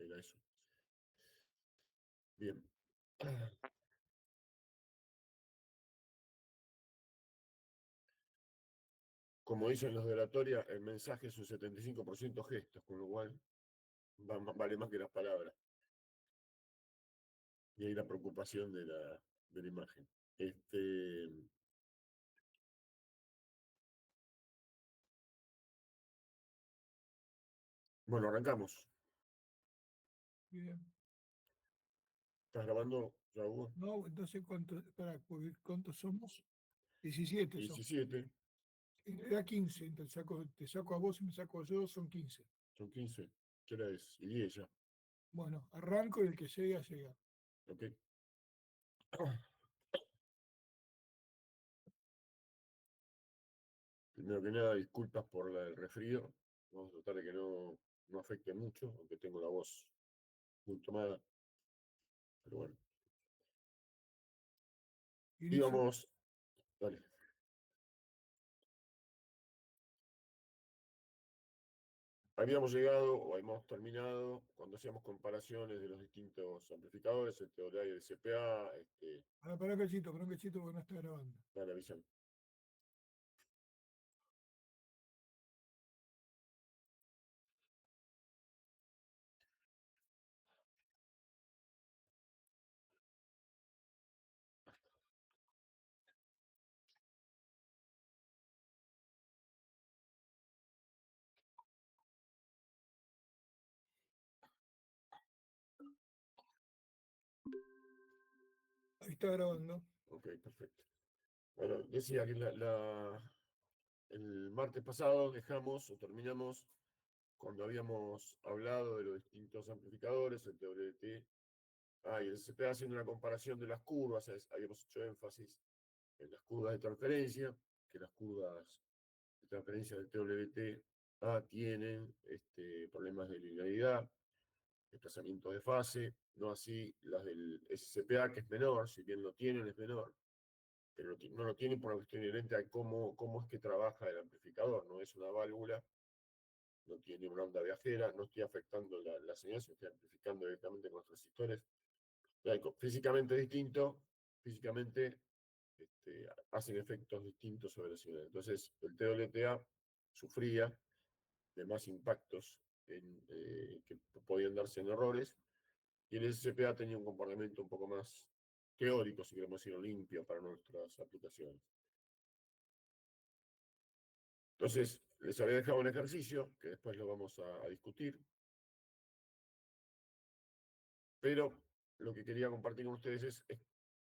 era eso. Bien. Como dicen los de oratoria, el mensaje es un 75% gestos, con lo cual vale más que las palabras. Y ahí la preocupación de la imagen. Bueno, arrancamos. Bien. ¿Estás grabando, ya, Hugo? No, entonces, ¿cuántos somos? 17 son. 17, Era 15, te saco a vos y me saco yo, son 15. son 15. ¿Qué hora es? Y 10 ya. Bueno, arranco y el que llega, llega. Ok. Primero que nada, disculpas por el resfrío. Vamos a tratar de que no afecte mucho, aunque tengo la voz muy tomada. Pero bueno. Inicio. Íbamos. Dale. Habíamos llegado o habíamos terminado cuando hacíamos comparaciones de los distintos amplificadores, el TWA y el CPA. Pará un cachito porque no está grabando. Dale, avísame. Ahí está grabando. Ok, perfecto. Bueno, decía que el martes pasado dejamos o terminamos cuando habíamos hablado de los distintos amplificadores, el TWT y el CPA, haciendo una comparación de las curvas. Habíamos hecho énfasis en las curvas de transferencia, que las curvas de transferencia del TWT tienen problemas de linealidad, desplazamiento de fase, no así las del SCPA, que es menor, si bien lo tienen, es menor, pero no lo tienen por una cuestión inherente a cómo es que trabaja el amplificador, no es una válvula, no tiene una onda viajera, no estoy afectando la señal, se estoy amplificando directamente con los transistores. Físicamente distinto, físicamente hacen efectos distintos sobre la señal. Entonces, el TWTA sufría de más impactos que podían darse en errores, y el SCPA tenía un comportamiento un poco más teórico, si queremos decirlo, limpio para nuestras aplicaciones. Entonces, les había dejado un ejercicio, que después lo vamos a discutir, pero lo que quería compartir con ustedes es,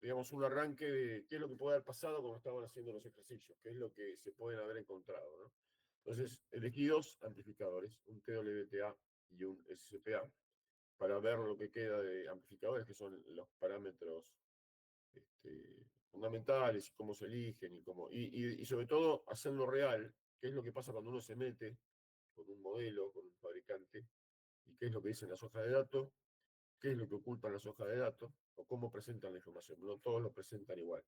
digamos, un arranque de qué es lo que puede haber pasado cuando estaban haciendo los ejercicios, qué es lo que se pueden haber encontrado, ¿no? Entonces, elegí dos amplificadores, un TWTA y un SCPA, para ver lo que queda de amplificadores, que son los parámetros fundamentales, y cómo se eligen, y sobre todo hacerlo real, qué es lo que pasa cuando uno se mete con un modelo, con un fabricante, y qué es lo que dicen las hojas de datos, qué es lo que ocultan las hojas de datos, o cómo presentan la información. No todos lo presentan igual.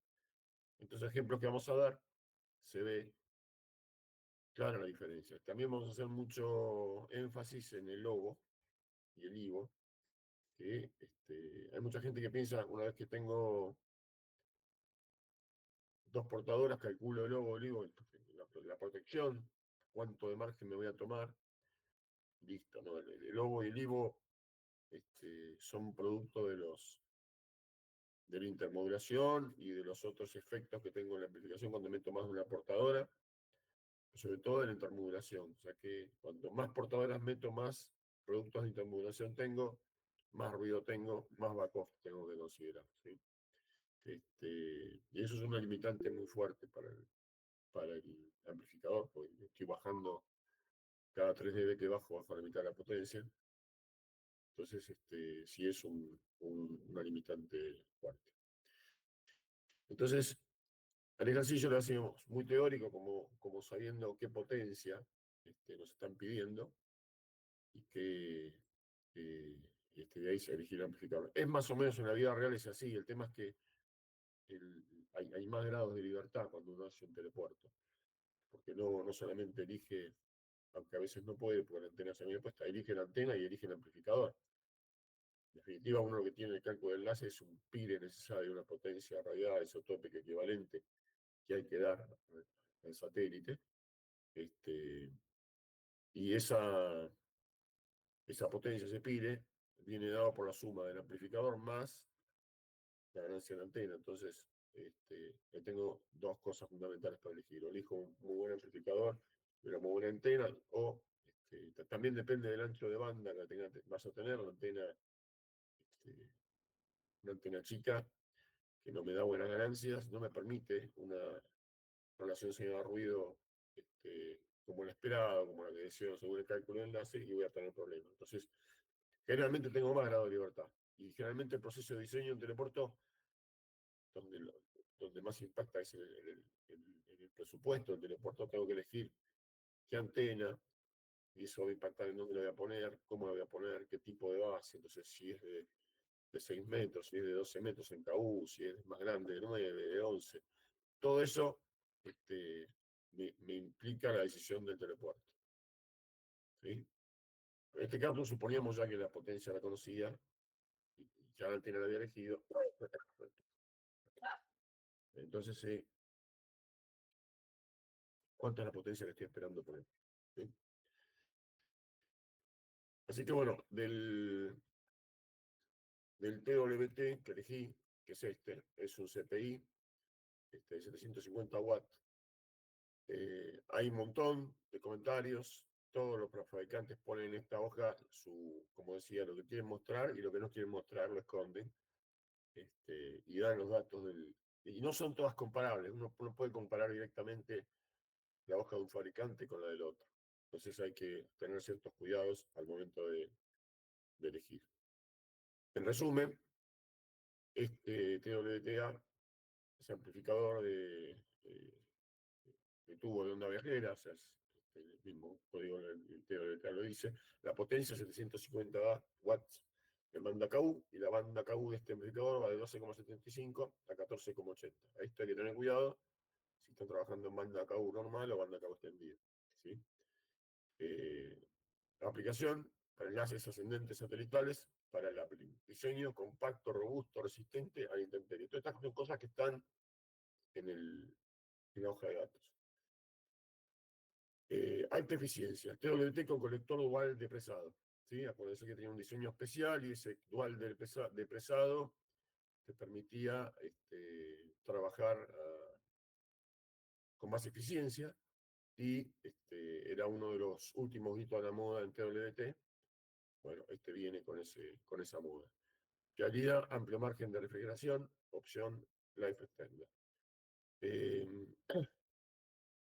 Entonces, ejemplos que vamos a dar, se ve clara la diferencia. También vamos a hacer mucho énfasis en el logo y el IVO, que hay mucha gente que piensa, una vez que tengo dos portadoras, calculo el logo, el IVO, la protección, cuánto de margen me voy a tomar, listo, ¿no? El logo y el IVO son producto de la intermodulación y de los otros efectos que tengo en la amplificación cuando meto más de una portadora, sobre todo en la intermodulación. O sea que cuanto más portadoras meto, más productos de intermodulación tengo, más ruido tengo, más back-off tengo que considerar, ¿sí? Y eso es una limitante muy fuerte para el amplificador, porque estoy bajando cada 3 dB que bajo la mitad de la potencia. Entonces, sí es una limitante fuerte. Entonces, el ejercicio lo hacemos muy teórico, como sabiendo qué potencia nos están pidiendo y de ahí se elegir el amplificador. Es más o menos en la vida real es así, el tema es que hay más grados de libertad cuando uno hace un telepuerto, porque no solamente elige, aunque a veces no puede, porque la antena se me puesta, elige la antena y elige el amplificador. definitiva, uno lo que tiene en el cálculo de enlace es un pire necesario, una potencia radial isotópica equivalente que hay que dar al satélite. Y esa potencia, ese pire, viene dado por la suma del amplificador más la ganancia de la antena. Entonces, tengo dos cosas fundamentales para elegir. O elijo un muy buen amplificador, una muy buena antena, o también depende del ancho de banda que vas a tener. Este, una antena chica que no me da buenas ganancias, no me permite una relación señal-ruido como el esperado, como la que deseo según el cálculo de enlace, y voy a tener problemas. Entonces, generalmente tengo más grado de libertad. Y generalmente el proceso de diseño en teleporto, donde, donde más impacta es en el presupuesto del teleporto, tengo que elegir qué antena, y eso va a impactar en dónde la voy a poner, cómo la voy a poner, qué tipo de base. Entonces, si es de 6 metros, si es de 12 metros en KU, si es más grande, de 9, de 11. Todo eso me implica la decisión del telepuerto. ¿Sí? En este caso suponíamos ya que la potencia la conocía y ya la antena la había elegido. Entonces, ¿cuánta es la potencia que estoy esperando por él? ¿Sí? Así que bueno, del TWT que elegí, que es es un CPI de 750 watts. Hay un montón de comentarios, todos los fabricantes ponen en esta hoja como decía, lo que quieren mostrar y lo que no quieren mostrar lo esconden, y dan los datos y no son todas comparables, uno no puede comparar directamente la hoja de un fabricante con la del otro. Entonces hay que tener ciertos cuidados al momento de elegir. En resumen, este TWTA es amplificador de tubo de onda viajera, o sea, es el mismo código del TWTA lo dice. La potencia 750 watts en banda KU, y la banda KU de este amplificador va de 12,75 a 14,80. Ahí hay que tener cuidado si están trabajando en banda KU normal o banda KU extendida. ¿Sí? Aplicación para enlaces ascendentes satelitales, para el diseño compacto, robusto, resistente a la intemperie. Todas estas son cosas que están en la hoja de datos. Alta eficiencia. TWT con colector dual de presado. ¿Sí? Acuérdense que tenía un diseño especial y ese dual de presado te permitía trabajar con más eficiencia, y era uno de los últimos hitos a la moda en TWT. Bueno, viene con esa moda. Calidad, amplio margen de refrigeración, opción Life Extender.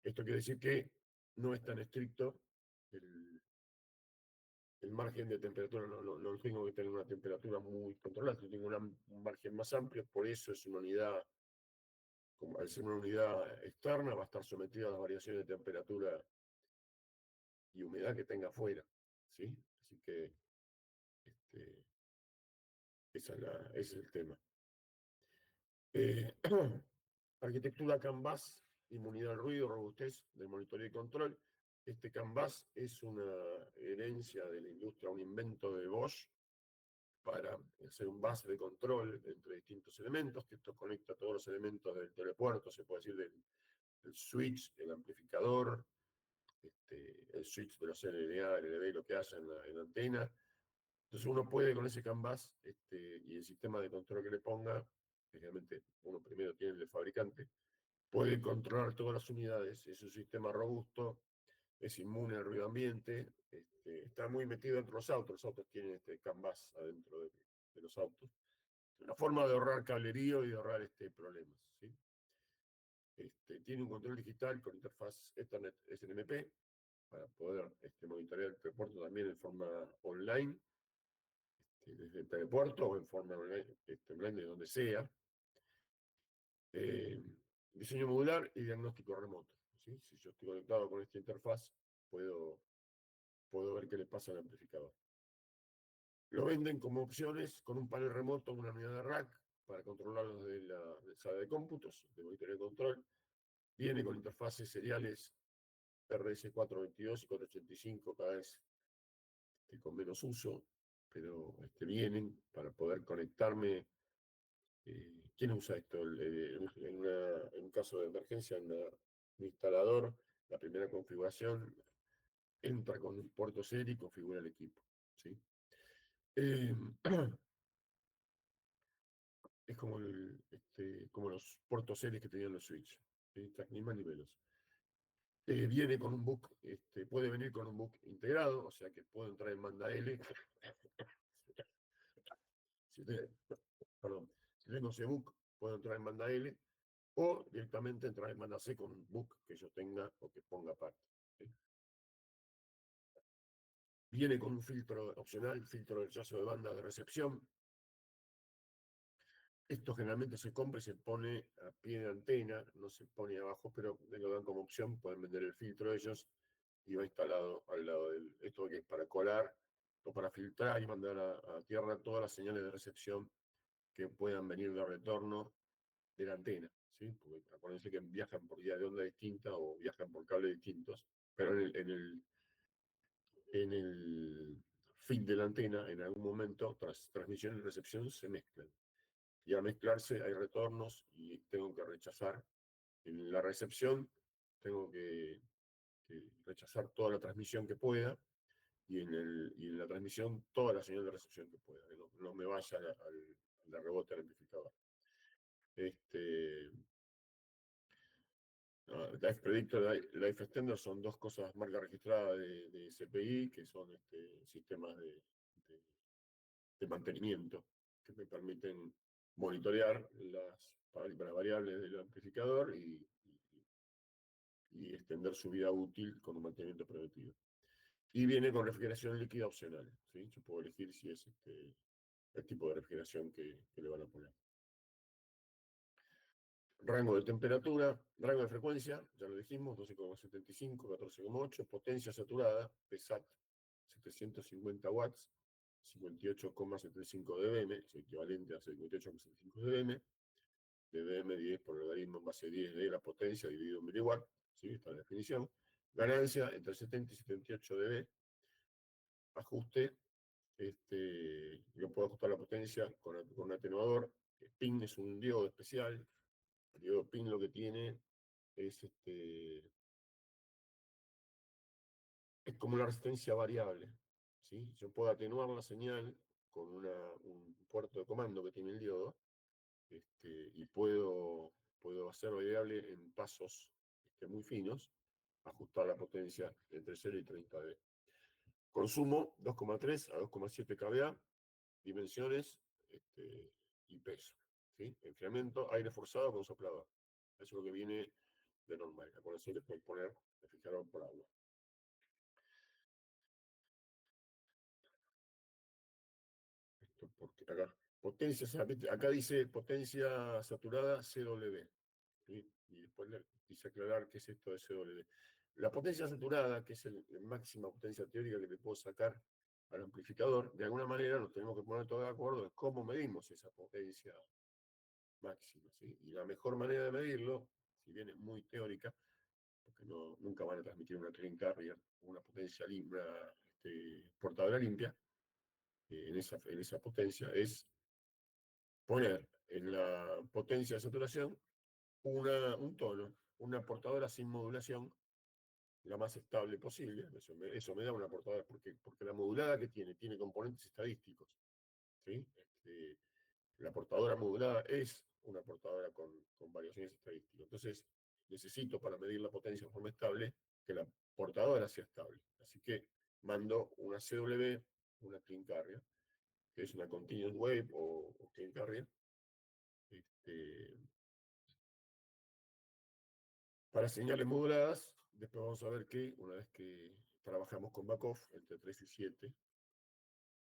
Esto quiere decir que no es tan estricto el margen de temperatura, no tengo que tener una temperatura muy controlada, tengo un margen más amplio, por eso es una unidad, como al ser una unidad externa, va a estar sometida a las variaciones de temperatura y humedad que tenga afuera. ¿Sí? Así que ese es el tema. Arquitectura Canvas, inmunidad al ruido, robustez del monitoreo y control. Este Canvas es una herencia de la industria, un invento de Bosch para hacer un base de control entre distintos elementos, que esto conecta todos los elementos del telepuerto, se puede decir del switch, el amplificador, el switch de los LNA, LNB, lo que haya en la antena. Entonces uno puede con ese canvas y el sistema de control que le ponga, generalmente uno primero tiene el del fabricante, puede controlar todas las unidades. Es un sistema robusto, es inmune al ruido ambiente, está muy metido dentro de los autos tienen este canvas adentro de los autos. Una forma de ahorrar cablerío y de ahorrar problemas. ¿Sí? Tiene un control digital con interfaz Ethernet SNMP para poder monitorear el telepuerto también en forma online, desde el telepuerto o en forma online, online de donde sea. Diseño modular y diagnóstico remoto. ¿Sí? Si yo estoy conectado con esta interfaz, puedo ver qué le pasa al amplificador. Lo venden como opciones con un panel remoto, una unidad de rack, para controlarlos de la sala de cómputos, de monitoreo y control. Viene con interfaces seriales RS422 y 485, cada vez con menos uso. pero vienen para poder conectarme. ¿Quién usa esto? En un caso de emergencia, un instalador, la primera configuración, entra con un puerto serie y configura el equipo. ¿Sí? Eh, es como los puertos series que tenían los Switch, ¿sí? Ni más ni menos. Viene con un book, puede venir con un book integrado, o sea que puedo entrar en banda L. Si te- Perdón, si tengo ese book, puedo entrar en banda L o directamente entrar en banda C con un book que yo tenga o que ponga aparte. ¿Sí? Viene con un filtro opcional, filtro de rechazo de banda de recepción. Esto generalmente se compra y se pone a pie de antena, no se pone abajo, pero me lo dan como opción, pueden vender el filtro ellos y va instalado al lado del esto que es para colar o para filtrar y mandar a tierra todas las señales de recepción que puedan venir de retorno de la antena, ¿sí? Porque acuérdense que viajan por vía de onda distinta o viajan por cables distintos, pero en el feed de la antena, en algún momento, transmisión y recepción se mezclan. Y al mezclarse hay retornos y tengo que rechazar. En la recepción tengo que rechazar toda la transmisión que pueda y en la transmisión toda la señal de recepción que pueda, que no me vaya al rebote al amplificador. Life Predictor y Life Extender son dos cosas, marca registrada de CPI, que son sistemas de mantenimiento que me permiten monitorear las variables del amplificador y extender su vida útil con un mantenimiento preventivo. Y viene con refrigeración líquida opcional, ¿sí? Yo puedo elegir si es el tipo de refrigeración que le van a poner. Rango de temperatura, rango de frecuencia, ya lo dijimos, 12,75, 14,8, potencia saturada, PSAT 750 watts, 58,75 dBm, es equivalente a 58,75 dBm, dBm 10 por logaritmo en base 10 de la potencia dividido en miliwatt, ¿sí? Está la definición. Ganancia entre 70 y 78 dB, ajuste, yo puedo ajustar la potencia con un atenuador, PIN es un diodo especial. El diodo PIN lo que tiene es, es como una resistencia variable, ¿sí? Yo puedo atenuar la señal con un puerto de comando que tiene el diodo, y puedo hacer variable en pasos muy finos, ajustar la potencia entre 0 y 30 dB. Consumo 2,3 a 2,7 kVA, dimensiones y peso. ¿Sí? Enfriamiento, aire forzado con soplador. Eso es lo que viene de normal. Acuérdense que pueden poner refrigerador por agua. Esto porque acá dice potencia saturada CW. ¿Sí? Y después quise aclarar qué es esto de CW. La potencia saturada, que es la máxima potencia teórica que le puedo sacar al amplificador, de alguna manera nos tenemos que poner todos de acuerdo en cómo medimos esa potencia máxima. ¿Sí? Y la mejor manera de medirlo, si bien es muy teórica, porque nunca van a transmitir una clean carrier, una potencia limpia, portadora limpia, en esa potencia, es poner en la potencia de saturación un tono, una portadora sin modulación, la más estable posible. Eso me da una portadora, porque la modulada que tiene componentes estadísticos. ¿Sí? La portadora modulada es una portadora con variaciones estadísticas. Entonces, necesito para medir la potencia de forma estable que la portadora sea estable. Así que mando una CW, una clean carrier, que es una continuous wave o clean carrier, para señales moduladas. Después vamos a ver que una vez que trabajamos con backoff entre 3 y 7,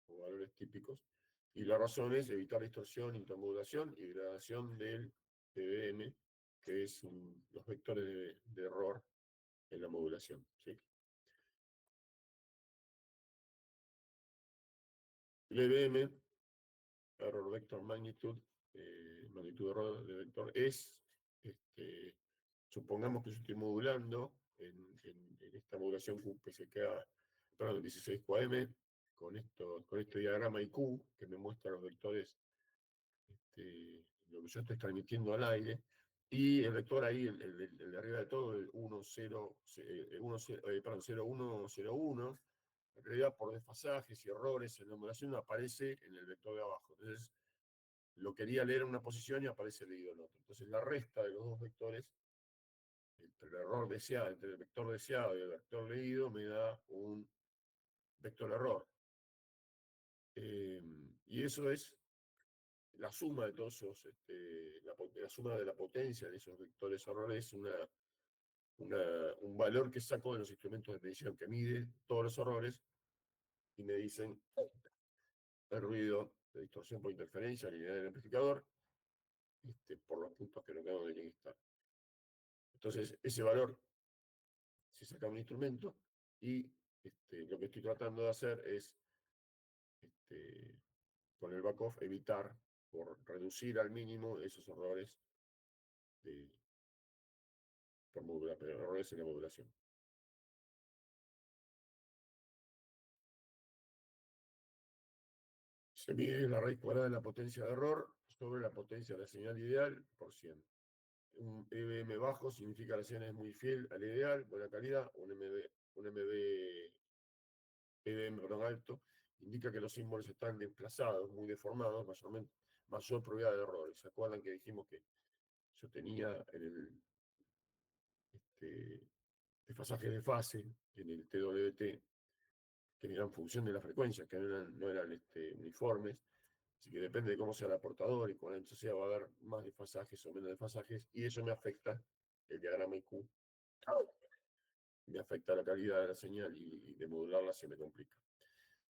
o valores típicos, y la razón es evitar distorsión, intermodulación y degradación del dBm, que es los vectores de error en la modulación. ¿Sí? El EBM, Error Vector Magnitude, magnitud de error de vector, es, supongamos que yo estoy modulando en esta modulación QPSK, perdón, 16QAM, con este diagrama IQ que me muestra los vectores, lo que yo estoy transmitiendo al aire, y el vector ahí, el de arriba de todo, el 1, 0, 1, 0, perdón, 0, 1, 0, 1, en realidad por desfasajes y errores en la numeración aparece en el vector de abajo. Entonces, lo quería leer en una posición y aparece leído en otra. Entonces, la resta de los dos vectores, entre el error deseado, entre el vector deseado y el vector leído, me da un vector error. Y eso es la suma de todos esos, la suma de la potencia de esos vectores errores es un valor que saco de los instrumentos de medición que mide todos los errores y me dicen el ruido de distorsión por interferencia, lineal del amplificador, por los puntos que no quedan donde tienen que estar. Entonces, ese valor se saca de un instrumento y lo que estoy tratando de hacer es, este, con el back-off, evitar por reducir al mínimo esos errores de, por modulación, errores en la modulación. Se mide la raíz cuadrada de la potencia de error sobre la potencia de la señal ideal por 100. Un EBM bajo significa la señal es muy fiel al ideal, buena calidad. Un EBM perdón, alto indica que los símbolos están desplazados, muy deformados, mayor probabilidad de errores. ¿Se acuerdan que dijimos que yo tenía en el desfasaje de fase, en el TWT, que eran función de la frecuencia, que no eran uniformes? Así que depende de cómo sea el portador y cuán ancho sea, va a haber más desfasajes o menos desfasajes, y eso me afecta el diagrama IQ. Me afecta la calidad de la señal y de modularla se me complica.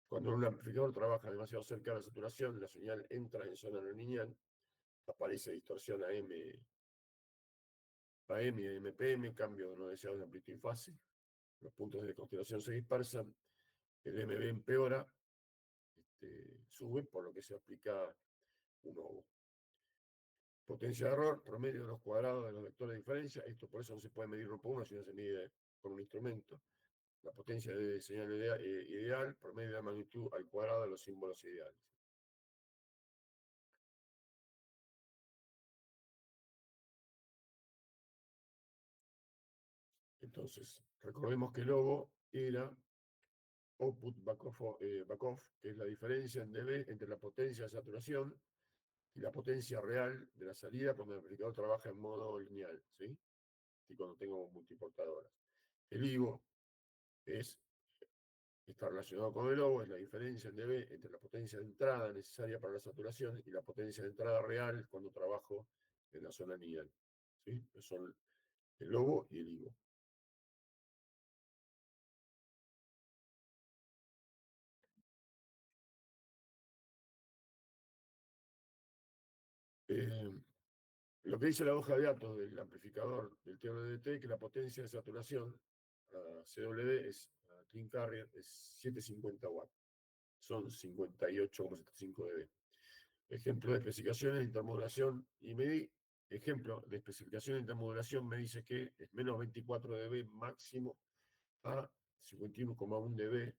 Cuando un amplificador trabaja demasiado cerca de la saturación, la señal entra en zona no lineal, aparece distorsión AM y MPM, cambio no deseado de amplitud y fase, los puntos de constelación se dispersan, el MB empeora, sube, por lo que se aplica uno potencia de error, promedio de los cuadrados de los vectores de diferencia. Esto por eso no se puede medir uno por uno, sino se mide con un instrumento. La potencia de señal ideal, promedio de la magnitud al cuadrado de los símbolos ideales. Entonces, recordemos que el logo era output back-off, que es la diferencia en dB entre la potencia de saturación y la potencia real de la salida cuando el amplificador trabaja en modo lineal, ¿sí? Y cuando tengo multiportadoras. El IVO está relacionado con el logo, es la diferencia en dB entre la potencia de entrada necesaria para la saturación y la potencia de entrada real cuando trabajo en la zona lineal, ¿sí? Son el logo y el IVO. Lo que dice la hoja de datos del amplificador del TWT, que la potencia de saturación CW Clean Carrier es 750 watts. Son 58,75 dB. Ejemplo de especificaciones de intermodulación y ejemplo de especificación de intermodulación me dice que es menos 24 dB máximo a 51,1 dB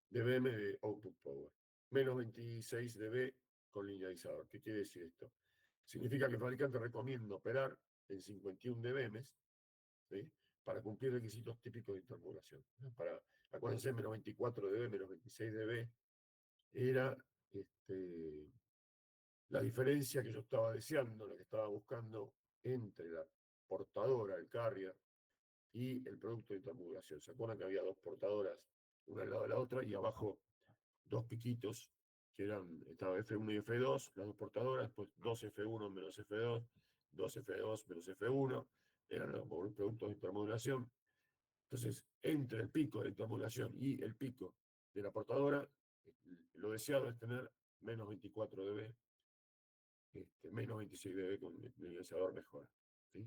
dBm de output power. Menos 26 dB con linealizador. ¿Qué quiere decir esto? Significa que el fabricante recomienda operar en 51 dBm, ¿sí? Para cumplir requisitos típicos de intermodulación. Acuérdense, menos 24 dB, menos 26 dB era la diferencia que yo estaba deseando, la que estaba buscando entre la portadora, el carrier, y el producto de intermodulación. ¿Se acuerdan que había dos portadoras, una al lado de la otra, y abajo dos piquitos, que estaba F1 y F2, las dos portadoras, después 2F1 menos F2, 2F2 menos F1, eran los productos de intermodulación. Entonces, entre el pico de la intermodulación y el pico de la portadora, lo deseado es tener menos 24 dB, menos 26 dB con el iniciador mejor, ¿sí?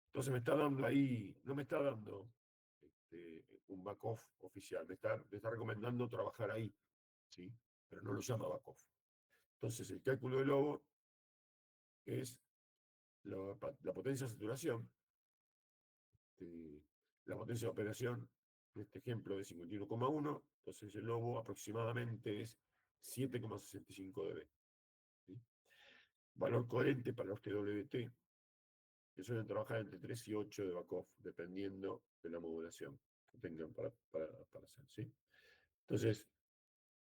Entonces me está dando ahí, no me está dando un back-off oficial, me está recomendando trabajar ahí, ¿sí? Pero no lo llama back-off. Entonces el cálculo del logo es la potencia de saturación, la potencia de operación En este ejemplo de 51,1, entonces el lobo aproximadamente es 7,65 dB. ¿Sí? Valor coherente para los TWT, que suelen trabajar entre 3 y 8 de Backhoff, dependiendo de la modulación que tengan para hacer. ¿Sí? Entonces,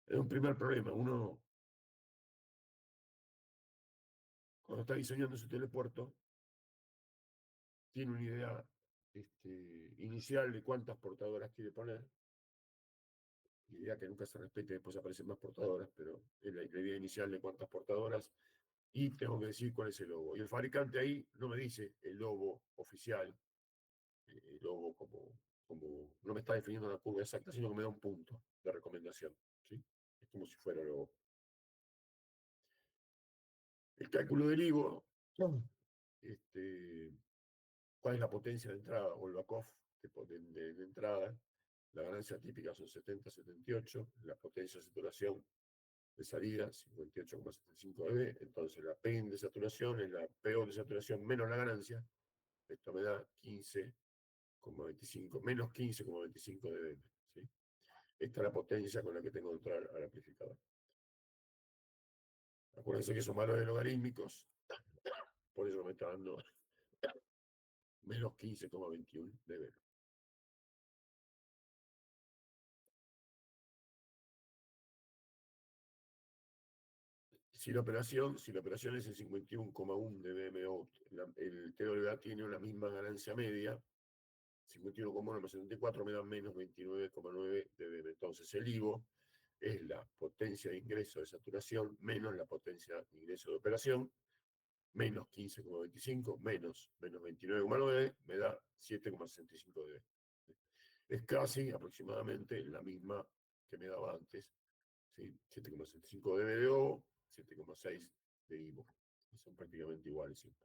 es un primer problema. Uno, cuando está diseñando su telepuerto, tiene una idea inicial de cuántas portadoras quiere poner, idea que nunca se respete, después aparecen más portadoras, pero es la idea inicial de cuántas portadoras, y tengo que decir cuál es el logo. Y el fabricante ahí no me dice el logo oficial, el logo no me está definiendo la curva exacta, sino que me da un punto de recomendación. ¿Sí? Es como si fuera el logo. El cálculo del IVO, cuál es la potencia de entrada o el back-off de entrada. La ganancia típica son 70, 78, la potencia de saturación de salida 58,75 dB, entonces la PIN de saturación es la PO de saturación menos la ganancia, esto me da 15,25, menos 15,25 dB. ¿Sí? Esta es la potencia con la que tengo que entrar al amplificador. Acuérdense que son valores logarítmicos, por eso me está dando menos 15,21 dB. Si la operación es en 51,1 de BMO, el TWA tiene la misma ganancia media, 51,1 más 74 me da menos 29,9 de BM. Entonces el IVO es la potencia de ingreso de saturación menos la potencia de ingreso de operación, menos 15,25 menos 29,9 me da 7,65 de BM. Es casi aproximadamente la misma que me daba antes, ¿sí? 7,65 de BDO, 7,6 de IVO. Son prácticamente iguales siempre.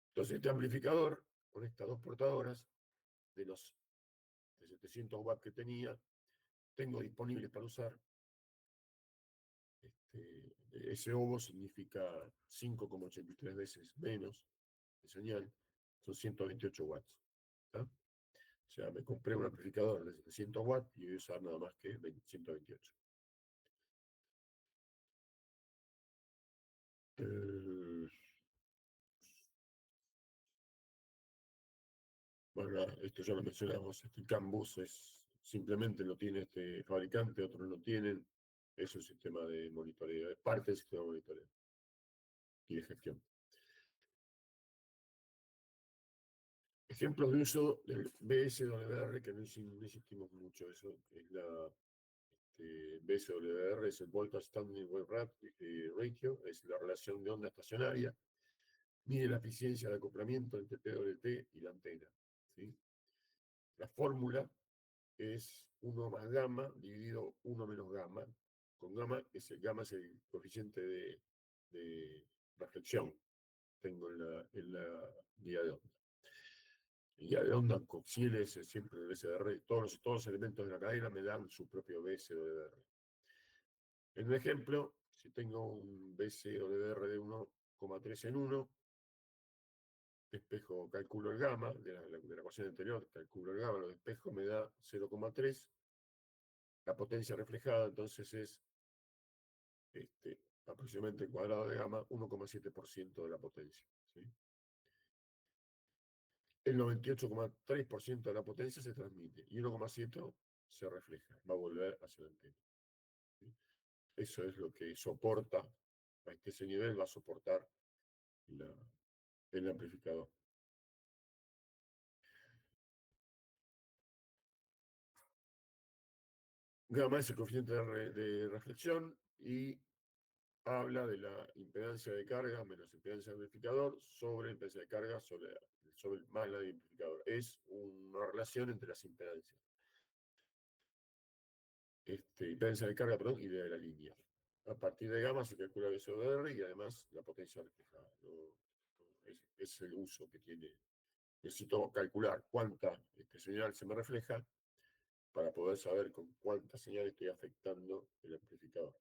Entonces, este amplificador, con estas dos portadoras, de los de 700 watts que tenía, tengo disponibles para usar. Ese obo significa 5,83 veces menos de señal, son 128 watts. ¿Tá? O sea, me compré un amplificador de 700 watts y voy a usar nada más que 128. Bueno, esto ya lo mencionamos, este CAN bus simplemente lo tiene este fabricante, otros no tienen. Es un sistema de monitoreo, es parte del sistema de monitoreo y de gestión. Ejemplos de uso del BSWR, que no insistimos mucho, eso es BSWR, es el Voltage Standing Wave Ratio, es la relación de onda estacionaria, mide la eficiencia de acoplamiento entre PWT y la antena. ¿Sí? La fórmula es 1 más gamma dividido 1 menos gamma. Con gamma es el coeficiente de reflexión tengo en la guía de onda. La guía de onda coaxial es siempre el BSDR. Todos los elementos de la cadena me dan su propio BSDR. En un ejemplo, si tengo un BSDR de 1,3 en 1, despejo, calculo el gamma de la ecuación anterior, calculo el gamma, lo despejo, me da 0,3. La potencia reflejada entonces es aproximadamente el cuadrado de gamma, 1,7% de la potencia. ¿Sí? El 98,3% de la potencia se transmite y 1,7% se refleja, va a volver hacia la antena. ¿Sí? Eso es lo que soporta, a ese nivel va a soportar el amplificador. Gamma es el coeficiente de reflexión y habla de la impedancia de carga menos impedancia del amplificador sobre impedancia de carga sobre más la del amplificador. Es una relación entre las impedancias. Impedancia de carga, perdón, y de la línea. A partir de gamma se calcula el SODR y además la potencia reflejada. Es el uso que tiene. Necesito calcular cuánta señal se me refleja para poder saber con cuánta señal estoy afectando el amplificador.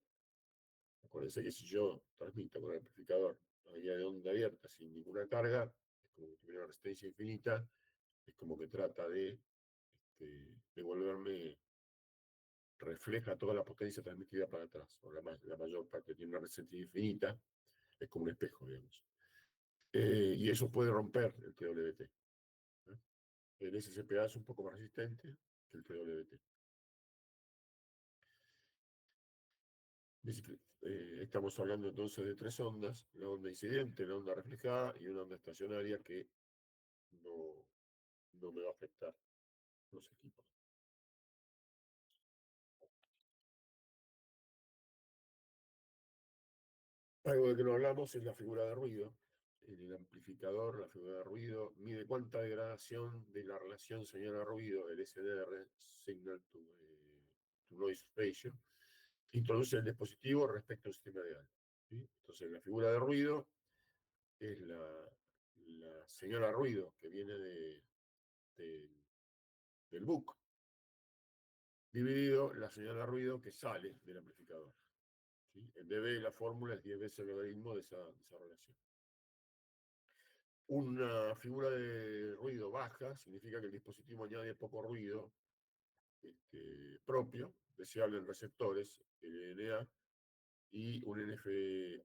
Acuérdense que si yo transmito con el amplificador a guía de onda abierta sin ninguna carga, es como que tuviera una resistencia infinita, es como que trata de devolverme, refleja toda la potencia transmitida para atrás, o la mayor parte, tiene una resistencia infinita, es como un espejo, digamos. Y eso puede romper el TWT. ¿Eh? El SCPA es un poco más resistente que el TWT. Estamos hablando entonces de tres ondas: la onda incidente, la onda reflejada y una onda estacionaria que no, no me va a afectar los equipos. Algo de que no hablamos es la figura de ruido. En el amplificador, la figura de ruido mide cuánta degradación de la relación señal-ruido, el SNR, Signal to Noise Ratio, introduce el dispositivo respecto al sistema ideal. ¿Sí? Entonces, la figura de ruido es la señal a ruido que viene de, del book, dividido la señal a ruido que sale del amplificador. ¿Sí? En dB la fórmula es 10 veces el logaritmo de esa relación. Una figura de ruido baja significa que el dispositivo añade poco ruido propio, deseable en receptores, LNA, y un NF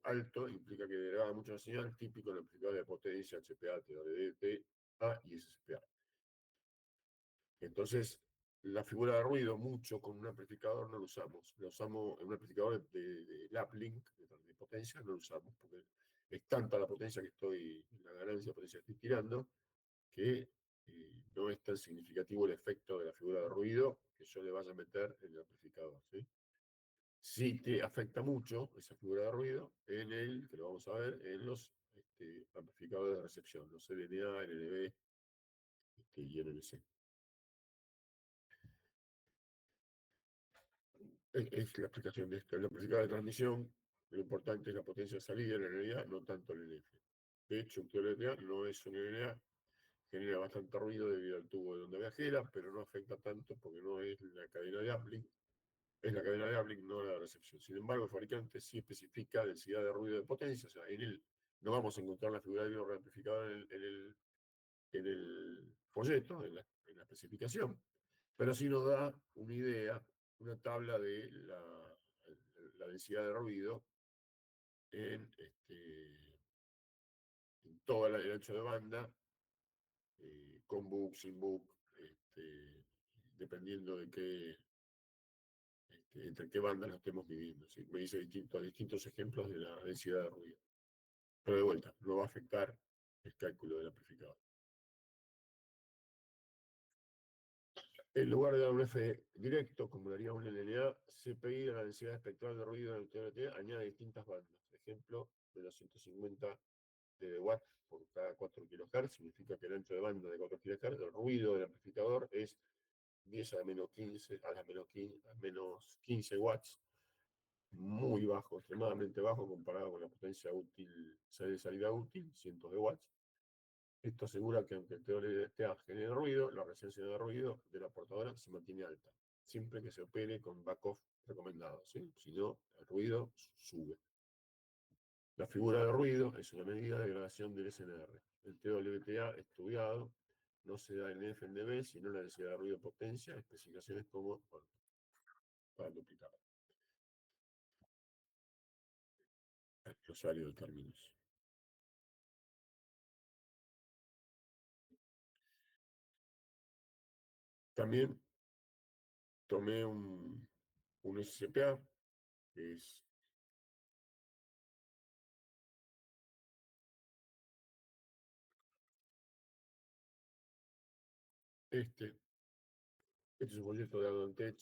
alto implica que degrada mucho la señal, típico en el amplificador de potencia, HPA, TWT, A y SSPA. Entonces, la figura de ruido mucho con un amplificador no lo usamos. Lo usamos en un amplificador de Laplink, de potencia, no lo usamos, porque es tanta la potencia que estoy, la ganancia de potencia que estoy tirando, que no es tan significativo el efecto de la figura de ruido que yo le vaya a meter en el amplificador. ¿Sí? Sí te afecta mucho esa figura de ruido que lo vamos a ver, en los amplificadores de recepción, los LNA, LNB y NNC. Es la explicación de esto. En la amplificador de transmisión, lo importante es la potencia de salida en la NNA, no tanto el NF. De hecho, un TLNA no es un NNA, genera bastante ruido debido al tubo de onda viajera, pero no afecta tanto porque no es la cadena de uplink, es la cadena de uplink, no la de recepción. Sin embargo, el fabricante sí especifica densidad de ruido de potencia, o sea, en él no vamos a encontrar la figura de un amplificador en el folleto, en la especificación, pero sí nos da una idea, una tabla de la densidad de ruido en, en todo el ancho de banda, con book, sin book, dependiendo de entre qué bandas lo estemos midiendo. ¿Sí? Me dice distintos ejemplos de la densidad de ruido. Pero de vuelta, no va a afectar el cálculo del amplificador. En lugar de dar un F directo, como daría un LNA, CPI de la densidad espectral de ruido del TNT añade distintas bandas. Ejemplo, de los 150 de watt por cada 4 kHz, significa que el ancho de banda de 4 kHz, el ruido del amplificador es 10 a la menos 15, a menos 15 watts, muy bajo, extremadamente bajo comparado con la potencia útil, de salida útil, cientos de watts. Esto asegura que aunque el TWTA genere ruido, la resistencia de ruido de la portadora se mantiene alta, siempre que se opere con backoff recomendado. ¿Sí? Si no, el ruido sube. La figura de ruido es una medida de gradación del SNR. El TWTA estudiado no se da en FNB, sino en la densidad de ruido potencia, especificaciones como para duplicar. El glosario de términos. También tomé un SCPA, que es este. Este es un folleto de Advantech.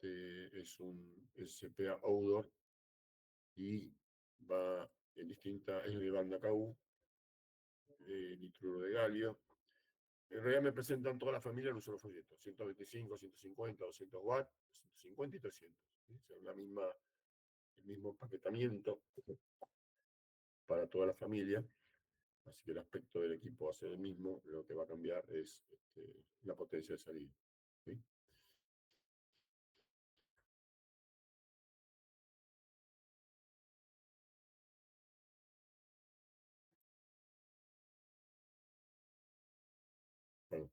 Es un SCPA Outdoor y va en es de banda KU, nitruro de galio. En realidad me presentan toda la familia en un solo folleto: 125, 150, 200 watts, 150 y 300. ¿Sí? O sea, el mismo empaquetamiento para toda la familia. Así que el aspecto del equipo va a ser el mismo. Lo que va a cambiar es la potencia de salida. ¿Sí? Bueno,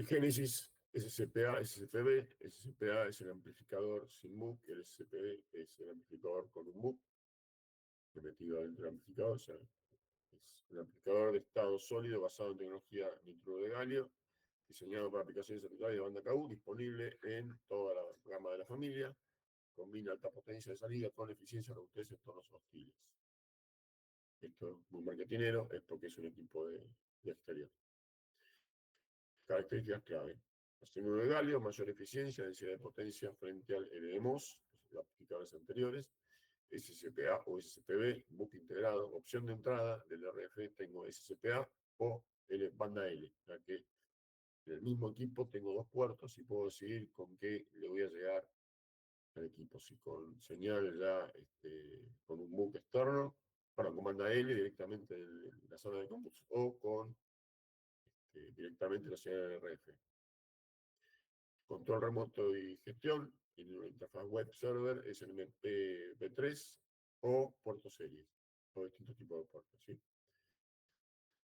El Génesis, SCPA, SCPB. SCPA es el amplificador sin MUC, el SCPB es el amplificador con un MUC metido dentro del amplificador, o sea, es un amplificador de estado sólido basado en tecnología nitruro de galio, diseñado para aplicaciones aplicables de banda KU, disponible en toda la gama de la familia, combina alta potencia de salida con eficiencia robustez en entornos hostiles. Esto es muy marketinero, es porque es un equipo de exterior. Características clave. Arsenuro de galio, mayor eficiencia, densidad de potencia frente al LDMOS, los amplificadores anteriores, SCPA o SCPB, book integrado, opción de entrada del RF, tengo SCPA o banda L, ya que en el mismo equipo tengo dos puertos y puedo decidir con qué le voy a llegar al equipo, si con señal ya con un book externo, para con banda L directamente en la zona de campus, o con directamente la señal del RF. Control remoto y gestión, tiene una interfaz web server, SNMP V3 o puertos series, o distintos tipos de puertos. ¿Sí?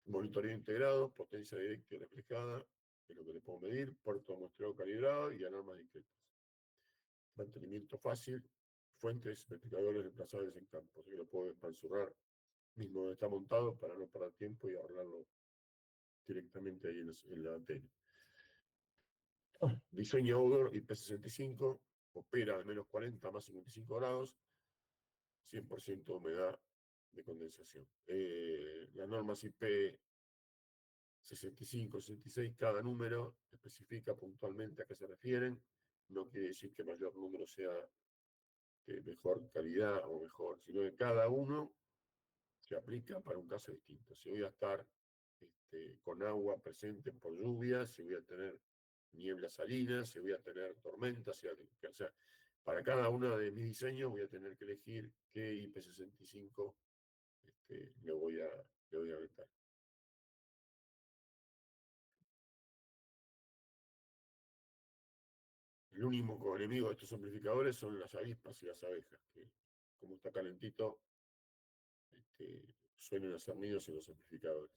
Monitoreo integrado, potencia directa y reflejada, es lo que le puedo medir, puerto muestreo calibrado y alarmas discretas. Mantenimiento fácil, fuentes, verificadores reemplazables en campo, así que lo puedo expansurar mismo donde está montado para no perder tiempo y ahorrarlo directamente ahí en la antena. Diseño outdoor IP65, opera a menos 40 más 55 grados, 100% humedad de condensación. Las normas IP 65, 66, cada número especifica puntualmente a qué se refieren. No quiere decir que mayor número sea mejor calidad o mejor, sino que cada uno se aplica para un caso distinto. Si voy a estar con agua presente por lluvia, si voy a tener nieblas salinas, si voy a tener tormentas, o sea, para cada uno de mis diseños voy a tener que elegir qué IP65 le voy a aventar. El único enemigo de estos amplificadores son las avispas y las abejas, que como está calentito, suelen hacer nidos en los amplificadores.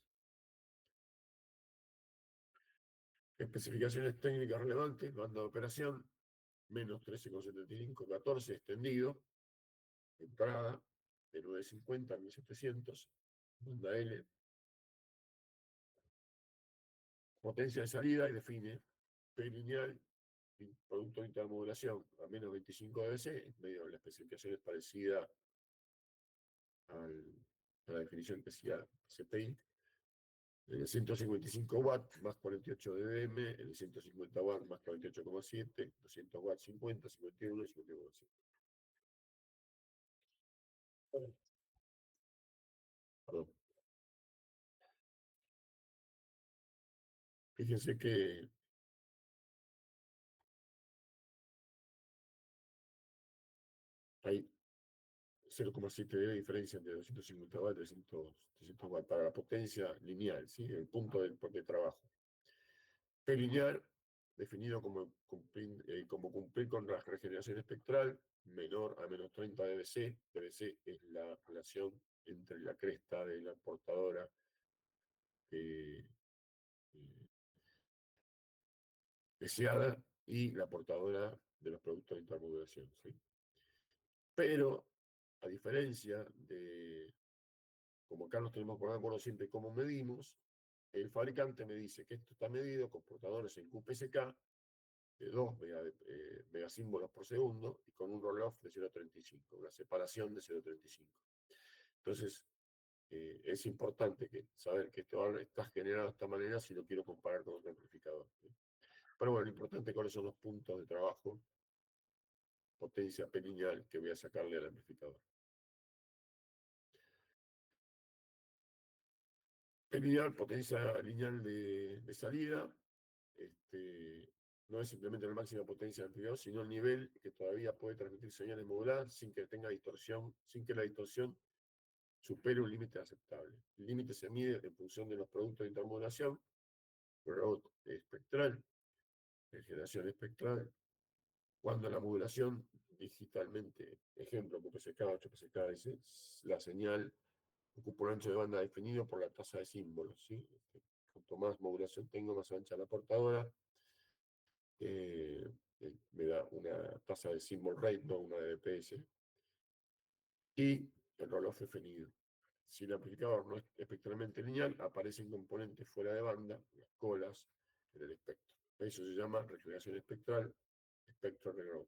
Especificaciones técnicas relevantes, banda de operación, menos 13,75, 14 extendido, entrada de 950 a 1700, banda L, potencia de salida y define P lineal y producto de intermodulación a menos 25 dBc, medio la especificación es parecida a la definición que hacía CPI. El de 155 watts más 48 dBm, el de 150 watts más 48,7, 200 watts 50, 51 y 51,7. Perdón. Fíjense que hay 0,7 de diferencia entre 250 watts y 300 watts para la potencia lineal, ¿sí? El punto de trabajo. P lineal, definido como cumplir con la regeneración espectral, menor a menos 30 dBc. dBc es la relación entre la cresta de la portadora eh, deseada y la portadora de los productos de intermodulación. ¿Sí? Pero, a diferencia de, como acá nos tenemos que poner de acuerdo siempre cómo medimos, el fabricante me dice que esto está medido con portadores en QPSK de 2 megasímbolos por segundo y con un roll-off de 0,35, una separación de 0,35. Entonces, es importante saber que esto está generado de esta manera si lo quiero comparar con otro amplificador. ¿Sí? Pero bueno, lo importante es cuáles son los puntos de trabajo, potencia P lineal que voy a sacarle al amplificador. P lineal, potencia lineal de salida, no es simplemente la máxima potencia del amplificador, sino el nivel que todavía puede transmitir señales moduladas sin que tenga distorsión, sin que la distorsión supere un límite aceptable. El límite se mide en función de los productos de intermodulación, growth espectral, generación espectral, cuando la modulación digitalmente, ejemplo, QPSK, 8PSK, la señal ocupa un ancho de banda definido por la tasa de símbolos. ¿Sí? Cuanto más modulación tengo, más ancha la portadora, me da una tasa de symbol rate, no una de DPS, y el roll-off definido. Si el amplificador no es espectralmente lineal, aparecen componentes fuera de banda, las colas, en el espectro. Eso se llama regeneración espectral, espectro regrowth.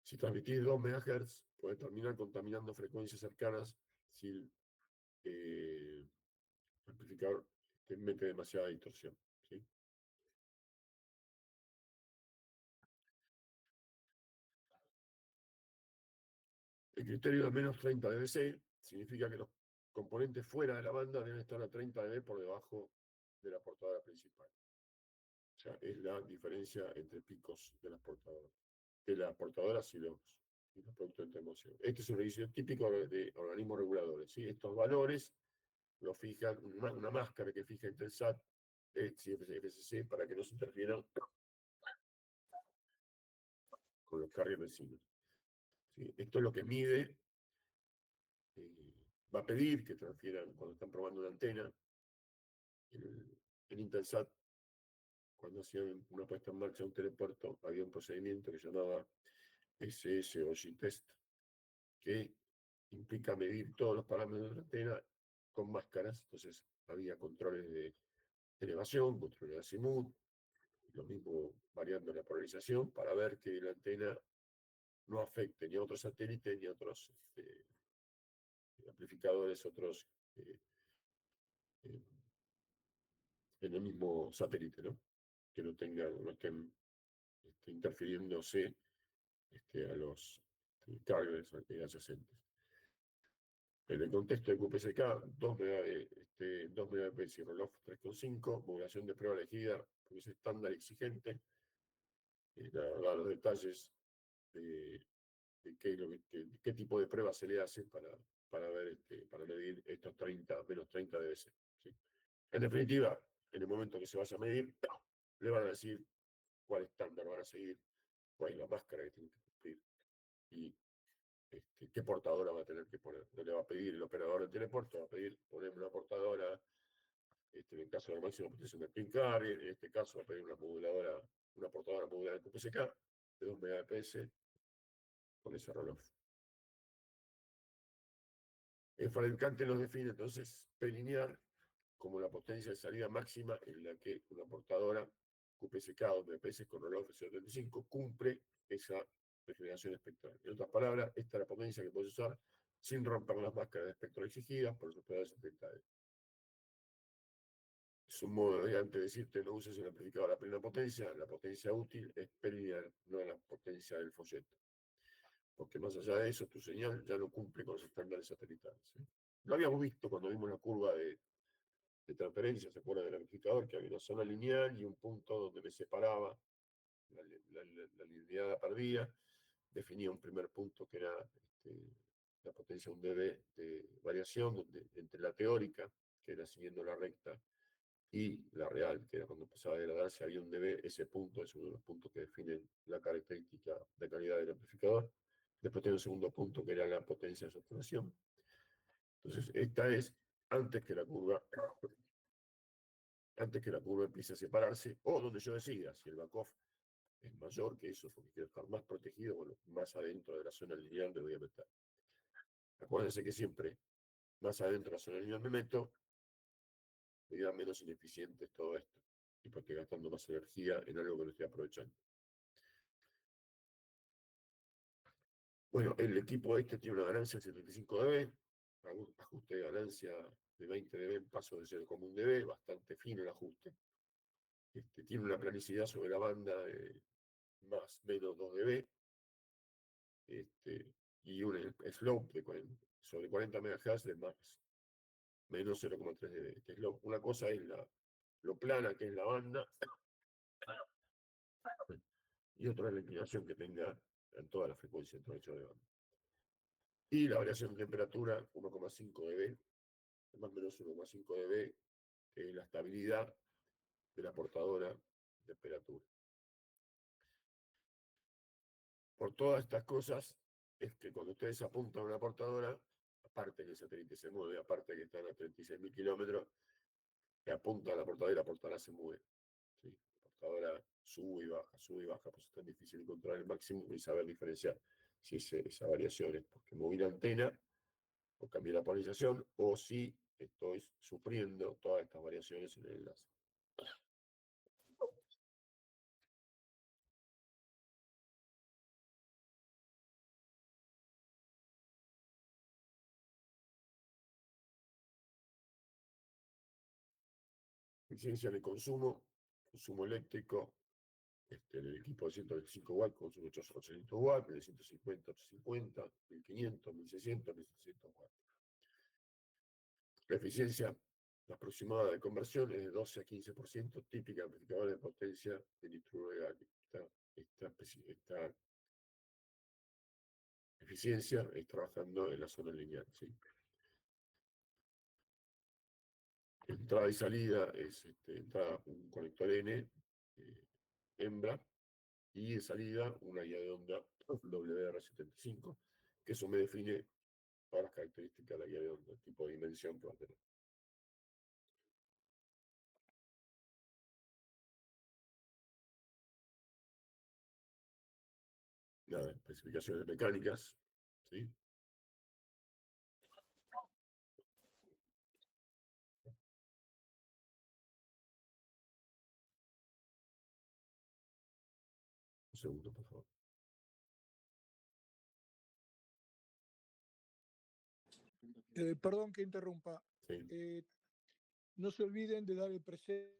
Si transmitís 2 MHz, puede terminar contaminando frecuencias cercanas si el amplificador te mete demasiada distorsión. ¿Sí? El criterio de menos 30 dBc significa que los componentes fuera de la banda deben estar a 30 dB por debajo de la portadora principal. O sea, es la diferencia entre picos de las portadoras y los productos de termoción. Este es un requisito típico de organismos reguladores. ¿Sí? Estos valores lo fijan, una máscara que fija Intelsat, FCC, para que no se interfieran con los carriers vecinos. ¿Sí? Esto es lo que mide, va a pedir que transfieran cuando están probando una antena. En Intelsat, cuando hacían una puesta en marcha de un telepuerto, había un procedimiento que se llamaba SSOG Test, que implica medir todos los parámetros de la antena con máscaras. Entonces había controles de elevación, controles de azimut, lo mismo variando la polarización para ver que la antena no afecte ni a otros satélites ni a otros amplificadores, otros eh, en el mismo satélite, ¿no? Que no estén interfiriéndose a los carriers adyacentes. En el contexto de QPSK, 2 Mbps y roll-off 3,5, modulación de prueba elegida, porque es estándar exigente. Da los detalles de, qué tipo de prueba se le hace para medir estos menos 30 dB. ¿Sí? En definitiva, en el momento que se vaya a medir, le van a decir cuál estándar van a seguir, cuál es la máscara que tienen que cumplir y qué portadora va a tener que poner. No le va a pedir el operador de teleporte, va a pedir ponerme una portadora, en el caso de la máxima potencia de pin carrier, en este caso va a pedir una portadora modular de QPSK de 2 Mbps con ese roll-off. El fabricante los define entonces prelineal como la potencia de salida máxima en la que una portadora QPSK 2 Mbps con roll-off 75 cumple esa regeneración espectral. En otras palabras, esta es la potencia que puedes usar sin romper las máscaras de espectro exigidas por los operadores ambientales. Es un modo de decirte no uses el amplificador a plena potencia, la potencia útil es perineal, no la potencia del folleto. Porque más allá de eso, tu señal ya no cumple con los estándares satelitales. ¿Sí? Lo habíamos visto cuando vimos la curva de transferencia, ¿se acuerdan del amplificador? Que había una zona lineal y un punto donde me separaba la linealidad perdida, definía un primer punto que era la potencia de 1 dB de variación entre la teórica, que era siguiendo la recta, y la real, que era cuando empezaba a degradarse, había 1 dB, ese punto es uno de los puntos que definen la característica de calidad del amplificador. Después tiene un segundo punto que era la potencia de saturación. Entonces, esta es antes que la curva empiece a separarse, o donde yo decida, si el back-off es mayor que eso, porque quiero estar más protegido, bueno, más adentro de la zona lineal me voy a meter. Acuérdense que siempre más adentro de la zona lineal me meto, me da menos ineficiente todo esto, y porque estoy gastando más energía en algo que no estoy aprovechando. Bueno, el equipo este tiene una ganancia de 75 dB, ajuste de ganancia de 20 dB en paso de 0,1 dB, bastante fino el ajuste. Tiene una planicidad sobre la banda de más menos 2 dB, y un slope sobre 40 MHz de más menos 0,3 dB. Una cosa es lo plana que es la banda, y otra es la inclinación que tenga en toda la frecuencia dentro de banda. Y la variación de temperatura, 1,5 dB, más o menos 1,5 dB, que es la estabilidad de la portadora de temperatura. Por todas estas cosas, es que cuando ustedes apuntan a una portadora, aparte que el satélite se mueve, aparte que están a 36.000 kilómetros, que apunta a la portadora y la portadora se mueve. ¿Sí? La portadora sube y baja, pues es tan difícil encontrar el máximo y saber diferenciar si esa variación es porque moví la antena o cambié la polarización o si estoy sufriendo todas estas variaciones en el enlace. Eficiencia de consumo eléctrico, en el equipo de 125 watts consume 800 watts, en el 150, 850, 1500, 1600, 1700 watts. La eficiencia aproximada de conversión es de 12 a 15%, típica de amplificadores de potencia de nitro de galio. Esta eficiencia es trabajando en la zona lineal. ¿Sí? Entrada y salida es entrada un conector N, hembra, y de salida una guía de onda WR75, que eso me define todas las características de la guía de onda, el tipo de dimensión que va a tener. Nada, especificaciones mecánicas, ¿sí? Un segundo, por favor. Perdón que interrumpa. Sí, No se olviden de dar el presente.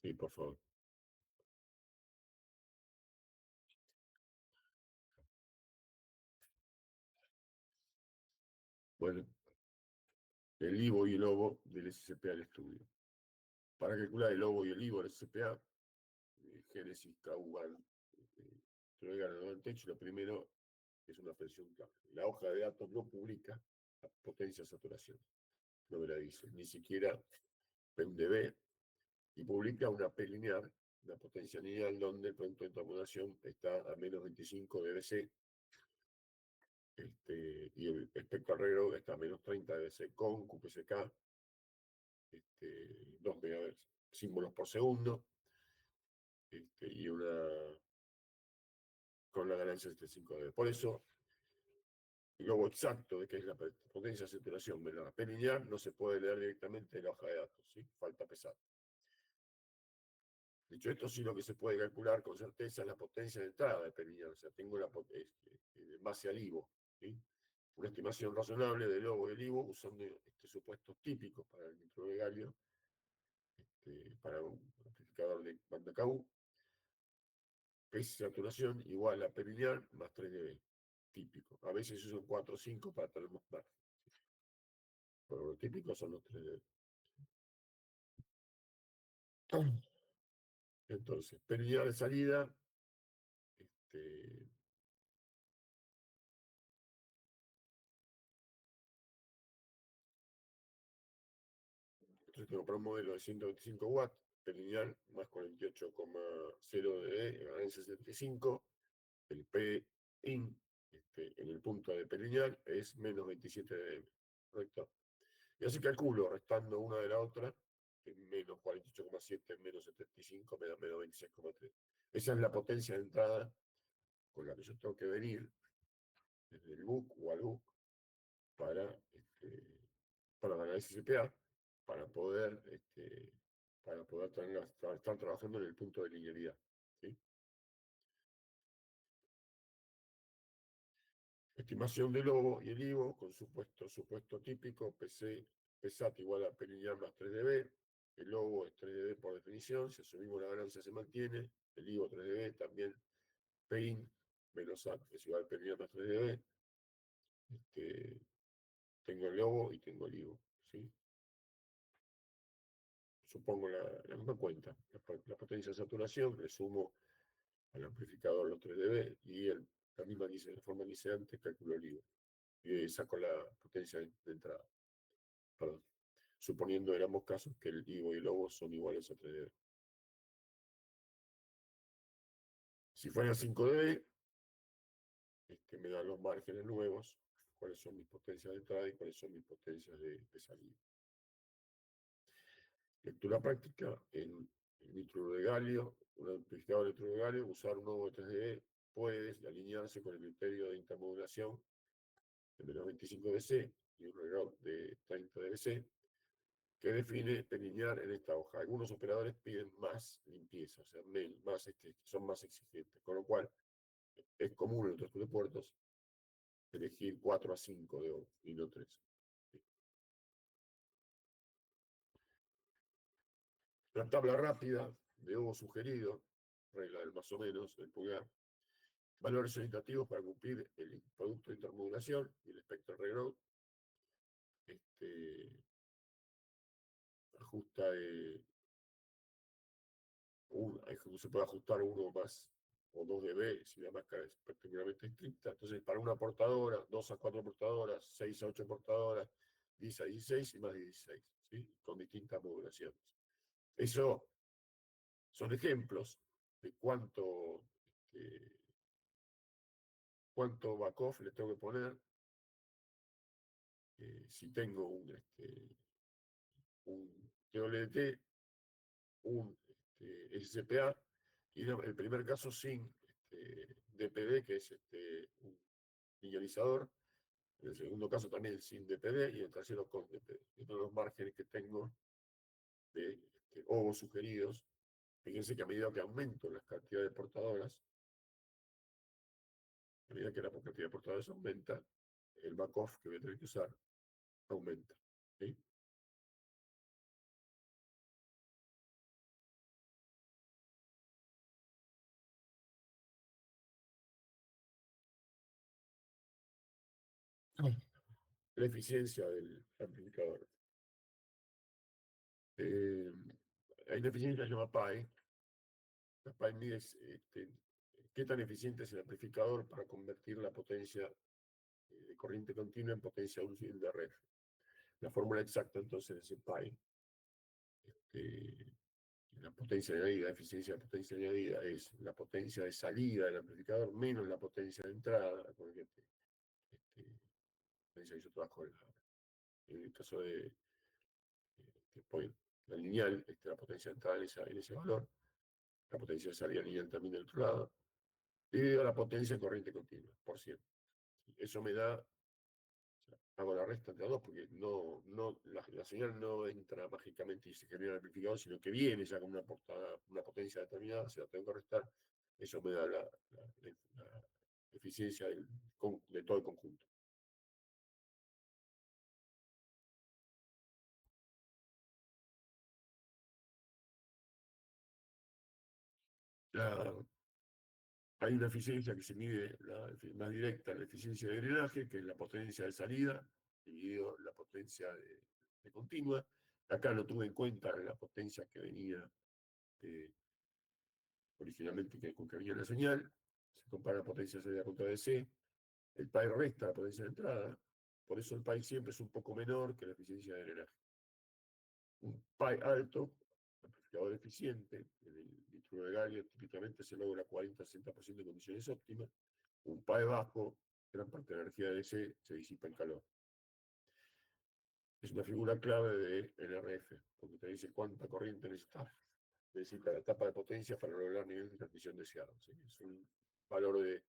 sí, por favor. Bueno, el IVO y el OVO del SCPA al estudio. Para calcular el OVO y el IVO del SCPA, Génesis, KUGAN, entregan el techo, lo primero es una presión clave. La hoja de datos no publica la potencia de saturación, no me la dice, ni siquiera PEMDB, y publica una P lineal, una potencia lineal donde el punto de terminación está a menos 25 dBc, y el espectro alrededor está a menos 30 dBc con QPSK, 2 MHz, símbolos por segundo, y con la ganancia de 5 dB. Por eso, el logo exacto de qué es la potencia de saturación de la P lineal no se puede leer directamente en la hoja de datos, ¿sí? Falta pesar. Dicho esto, sí lo que se puede calcular con certeza es la potencia de entrada de P lineal, o sea, tengo la en base al IVO, ¿sí? Una estimación razonable del logo y el IVO usando supuestos típicos para el nitro de galio, para un amplificador de banda KU, es saturación igual a P lineal más 3 dB, típico. A veces usan 4 o 5 para tener más margen. Pero lo típico son los 3 dB. Entonces, P lineal de salida, entonces tengo para un modelo de 125 watts, P lineal más 48,0 dB, ganancia 75, el P in en el punto de P lineal es menos 27 dB, ¿correcto? Y así calculo, restando una de la otra, menos 48,7 menos 75 me da menos 26,3. Esa es la potencia de entrada con la que yo tengo que venir desde el BUC o al BUC para, para ganar ese CPA, para poder, estar trabajando en el punto de linealidad. ¿Sí? Estimación del lobo y el IVO con supuesto típico, PSAT igual a P lineal más 3 dB, el lobo es 3 dB por definición, si asumimos la ganancia se mantiene, el IVO 3 dB también, PIN menos SAT es igual a P lineal más 3 dB, tengo el lobo y tengo el IVO, ¿sí? Supongo la misma cuenta, la potencia de saturación, le sumo al amplificador los 3 dB y la misma de forma que hice antes, calculo el IVO. Y saco la potencia de entrada. Perdón. Suponiendo en ambos casos que el IVO y el lobo son iguales a 3 dB. Si fuera 5 dB, me dan los márgenes nuevos, cuáles son mis potencias de entrada y cuáles son mis potencias de salida. Lectura práctica en nitruro de galio, un amplificador de nitruro de galio, usar un nuevo 3D puede alinearse con el criterio de intermodulación de menos 25 dC y un reloj de 30 dBc que define linear en esta hoja. Algunos operadores piden más limpieza, o sea, más, son más exigentes, con lo cual es común en otros puertos elegir 4 a 5 de ovo y no 3. La tabla rápida de ovo sugerido, regla del más o menos, del pulgar, valores orientativos para cumplir el producto de intermodulación y el espectro regrowth, ajusta se puede ajustar uno más o 2 dB si la máscara es particularmente estricta. Entonces, para una portadora, 2 a 4 portadoras, 6 a 8 portadoras, 10 a 16 y más de 16, ¿sí? Con distintas modulaciones. Eso son ejemplos de cuánto back-off le tengo que poner si tengo un TWT, un SCPA, y el primer caso sin DPD, que es un ionizador, en el segundo caso también sin DPD, y en el tercero con DPD. Estos son los márgenes que tengo de ovos sugeridos. Fíjense que a medida que aumento las cantidades de portadoras, a medida que la cantidad de portadoras aumenta, el back-off que voy a tener que usar aumenta. ¿Sí? La eficiencia del amplificador. Hay una eficiencia que se llama PAE. La PAE mide qué tan eficiente es el amplificador para convertir la potencia de corriente continua en potencia útil de red. La fórmula exacta entonces es el PAE. La potencia añadida, la eficiencia de potencia añadida es la potencia de salida del amplificador menos la potencia de entrada, potencia isotrabajo en el caso de la lineal, la potencia de entrada en ese valor, la potencia de salida lineal también del otro lado, dividido la potencia de corriente continua, por 100. Eso me da, hago la resta entre dos, porque la señal no entra mágicamente y se genera el amplificador, sino que viene ya con una potencia determinada, se la tengo que restar, eso me da la eficiencia de todo el conjunto. Hay una eficiencia que se mide más directa, la eficiencia de drenaje, que es la potencia de salida, dividido la potencia de continua. Acá no tuve en cuenta la potencia que venía originalmente con que venía la señal. Se compara la potencia de salida contra DC. El PAI resta la potencia de entrada. Por eso el PAI siempre es un poco menor que la eficiencia de drenaje. Un PAI alto, amplificador eficiente, en el litro de galio típicamente se logra 40-60% de condiciones óptimas. Un PAE bajo, gran parte de la energía de DC se disipa en calor. Es una figura clave de NRF, porque te dice cuánta corriente necesita la etapa de potencia para lograr nivel de transmisión deseado. ¿Sí? Es un valor de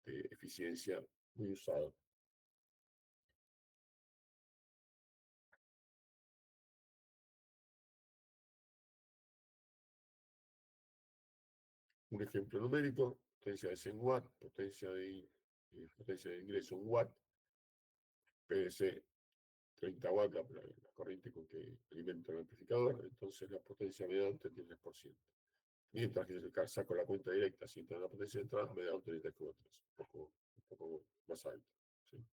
eficiencia muy usado. Un ejemplo numérico, potencia de 100 watts, potencia de ingreso 1 watt, PDC 30 watts, la corriente con que alimenta el amplificador, entonces la potencia mediante tiene 3%. Mientras que saco la cuenta directa sin tener la potencia de entrada, me da un 33,3, un poco más alto. ¿Sí?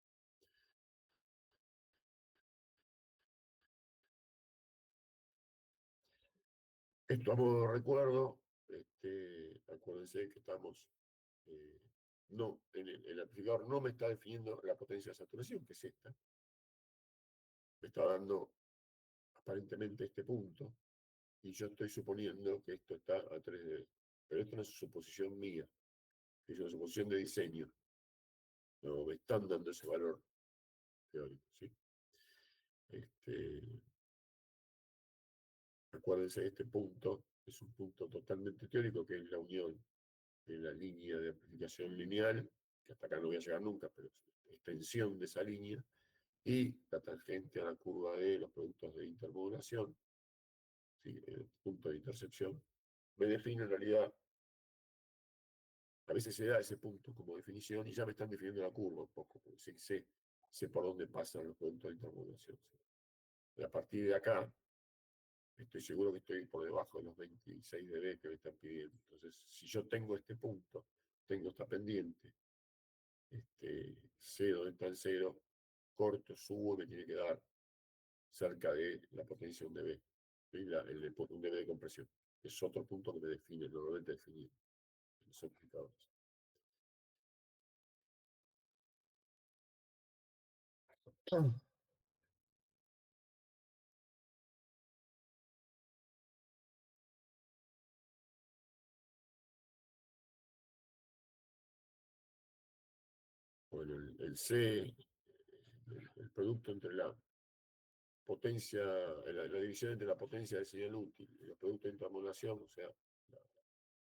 Esto a modo de recuerdo, acuérdense que estamos, no, el amplificador no me está definiendo la potencia de saturación, que es esta. Me está dando aparentemente este punto, y yo estoy suponiendo que esto está a 3 dB. Pero esto no es suposición mía, es una suposición de diseño. No me están dando ese valor teórico, ¿sí? Acuérdense de este punto es un punto totalmente teórico, que es la unión de la línea de amplificación lineal, que hasta acá no voy a llegar nunca, pero es extensión de esa línea, y la tangente a la curva de los productos de intermodulación, ¿sí? El punto de intersección, me define en realidad, a veces se da ese punto como definición y ya me están definiendo la curva un poco, porque sé por dónde pasan los productos de intermodulación. ¿Sí? Y a partir de acá, estoy seguro que estoy por debajo de los 26 dB que me están pidiendo. Entonces, si yo tengo este punto, tengo esta pendiente, sé dónde está el cero, corto, subo, me tiene que dar cerca de la potencia 1 dB, ¿sí? Un dB de compresión. Es otro punto que me define, normalmente definido en los amplificadores. Bueno, el C, el producto entre la potencia, la división entre la potencia de señal útil y los productos de intermodulación, o sea, la,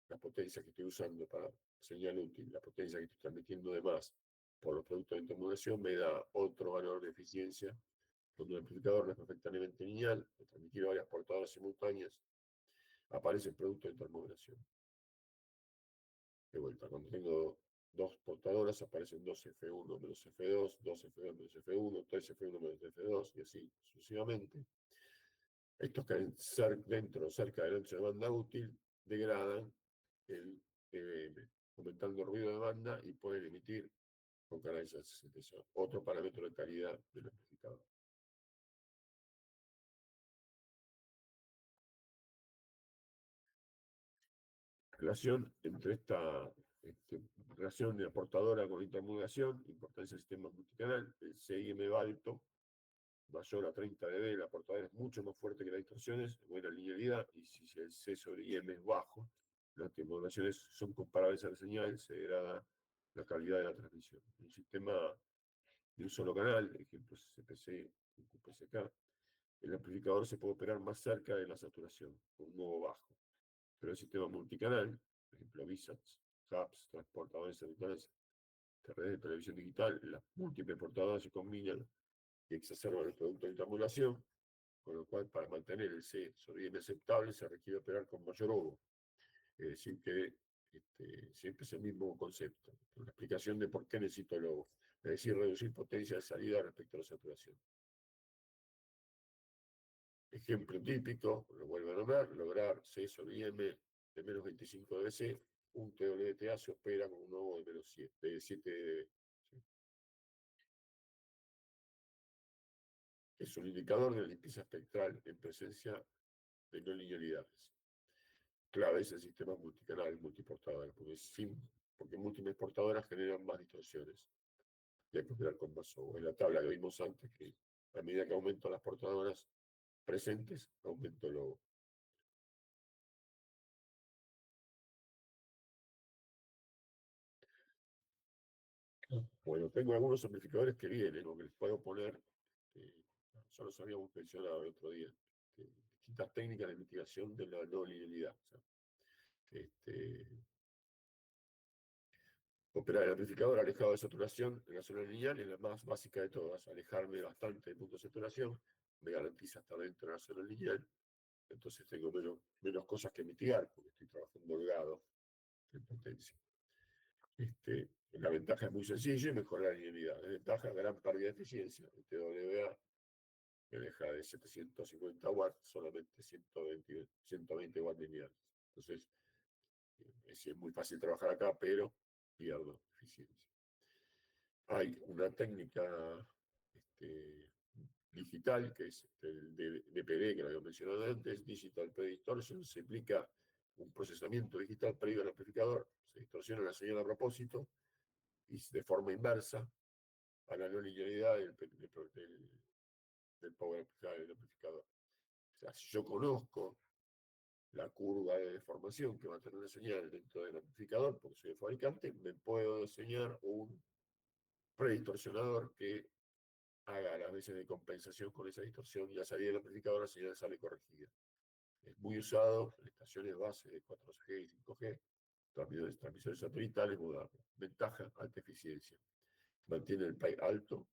la potencia que estoy usando para señal útil, la potencia que estoy transmitiendo de más por los productos de intermodulación, me da otro valor de eficiencia. Cuando el amplificador no es perfectamente lineal, de transmitir varias portadoras simultáneas, aparece el producto de intermodulación. De vuelta, cuando tengo dos portadoras, aparecen dos F1 menos F2, dos F2 menos F1, tres F1 menos F2, y así sucesivamente. Estos que dentro, cerca del ancho de banda útil, degradan el EBM, aumentando el ruido de banda y pueden emitir con canales de 66. Otro parámetro de calidad del amplificador. Relación entre esta relación de portadora con intermodulación, importancia del sistema multicanal, el CIM va alto, mayor a 30 dB, la portadora es mucho más fuerte que las distorsiones, buena linealidad, y si el C sobre IM es bajo, las intermodulaciones son comparables a la señal, se degrada la calidad de la transmisión. Un sistema de un solo canal, ejemplo CPC, QPSK, el amplificador se puede operar más cerca de la saturación, con un modo bajo. Pero el sistema multicanal, por ejemplo, VISATs, hubs, transportadores cervicanes, redes de televisión digital, las múltiples portadoras se combinan y exacerban el producto de intermodulación, con lo cual para mantener el C sobre IM aceptable se requiere operar con mayor ovo. Es decir, que siempre es el mismo concepto. La explicación de por qué necesito el ovo. Es decir, reducir potencia de salida respecto a la saturación. Ejemplo típico, lo vuelvo a nombrar, lograr C sobre IM de menos 25 dBc, un TWTA se opera con un ovo de menos 7, de 7 dB. ¿Sí? Es un indicador de limpieza espectral en presencia de no linealidades. Clave es el sistema multicanal, multiportador, porque múltiples portadoras generan más distorsiones. Y hay que operar con más ovo. En la tabla que vimos antes, que a medida que aumento las portadoras presentes, aumento el ovo. Bueno, tengo algunos amplificadores que vienen, o que les puedo poner, ya los habíamos mencionado el otro día, distintas técnicas de mitigación de la no linealidad. O sea, este, operar el amplificador alejado de saturación en la zona lineal es la más básica de todas. Alejarme bastante del punto de saturación me garantiza estar dentro de la zona lineal. Entonces tengo menos cosas que mitigar porque estoy trabajando holgado en potencia. La ventaja es muy sencilla y mejora la linealidad. La desventaja, gran pérdida de eficiencia. El TWA me deja de 750 watts solamente 120 watts lineales. Entonces, es muy fácil trabajar acá, pero pierdo eficiencia. Hay una técnica digital, que es el DPD, que lo había mencionado antes, Digital Predistortion, se implica un procesamiento digital previo al amplificador, se distorsiona la señal a propósito y de forma inversa a la no linealidad del power amplifier del amplificador. O sea, si yo conozco la curva de deformación que va a tener la señal dentro del amplificador, porque soy el fabricante, me puedo diseñar un predistorsionador que haga las veces de compensación con esa distorsión y al salir del amplificador la señal sale corregida. Es muy usado en estaciones base de 4G y 5G, transmisores satelitales modernos. Ventaja, alta eficiencia. Mantiene el PAI alto.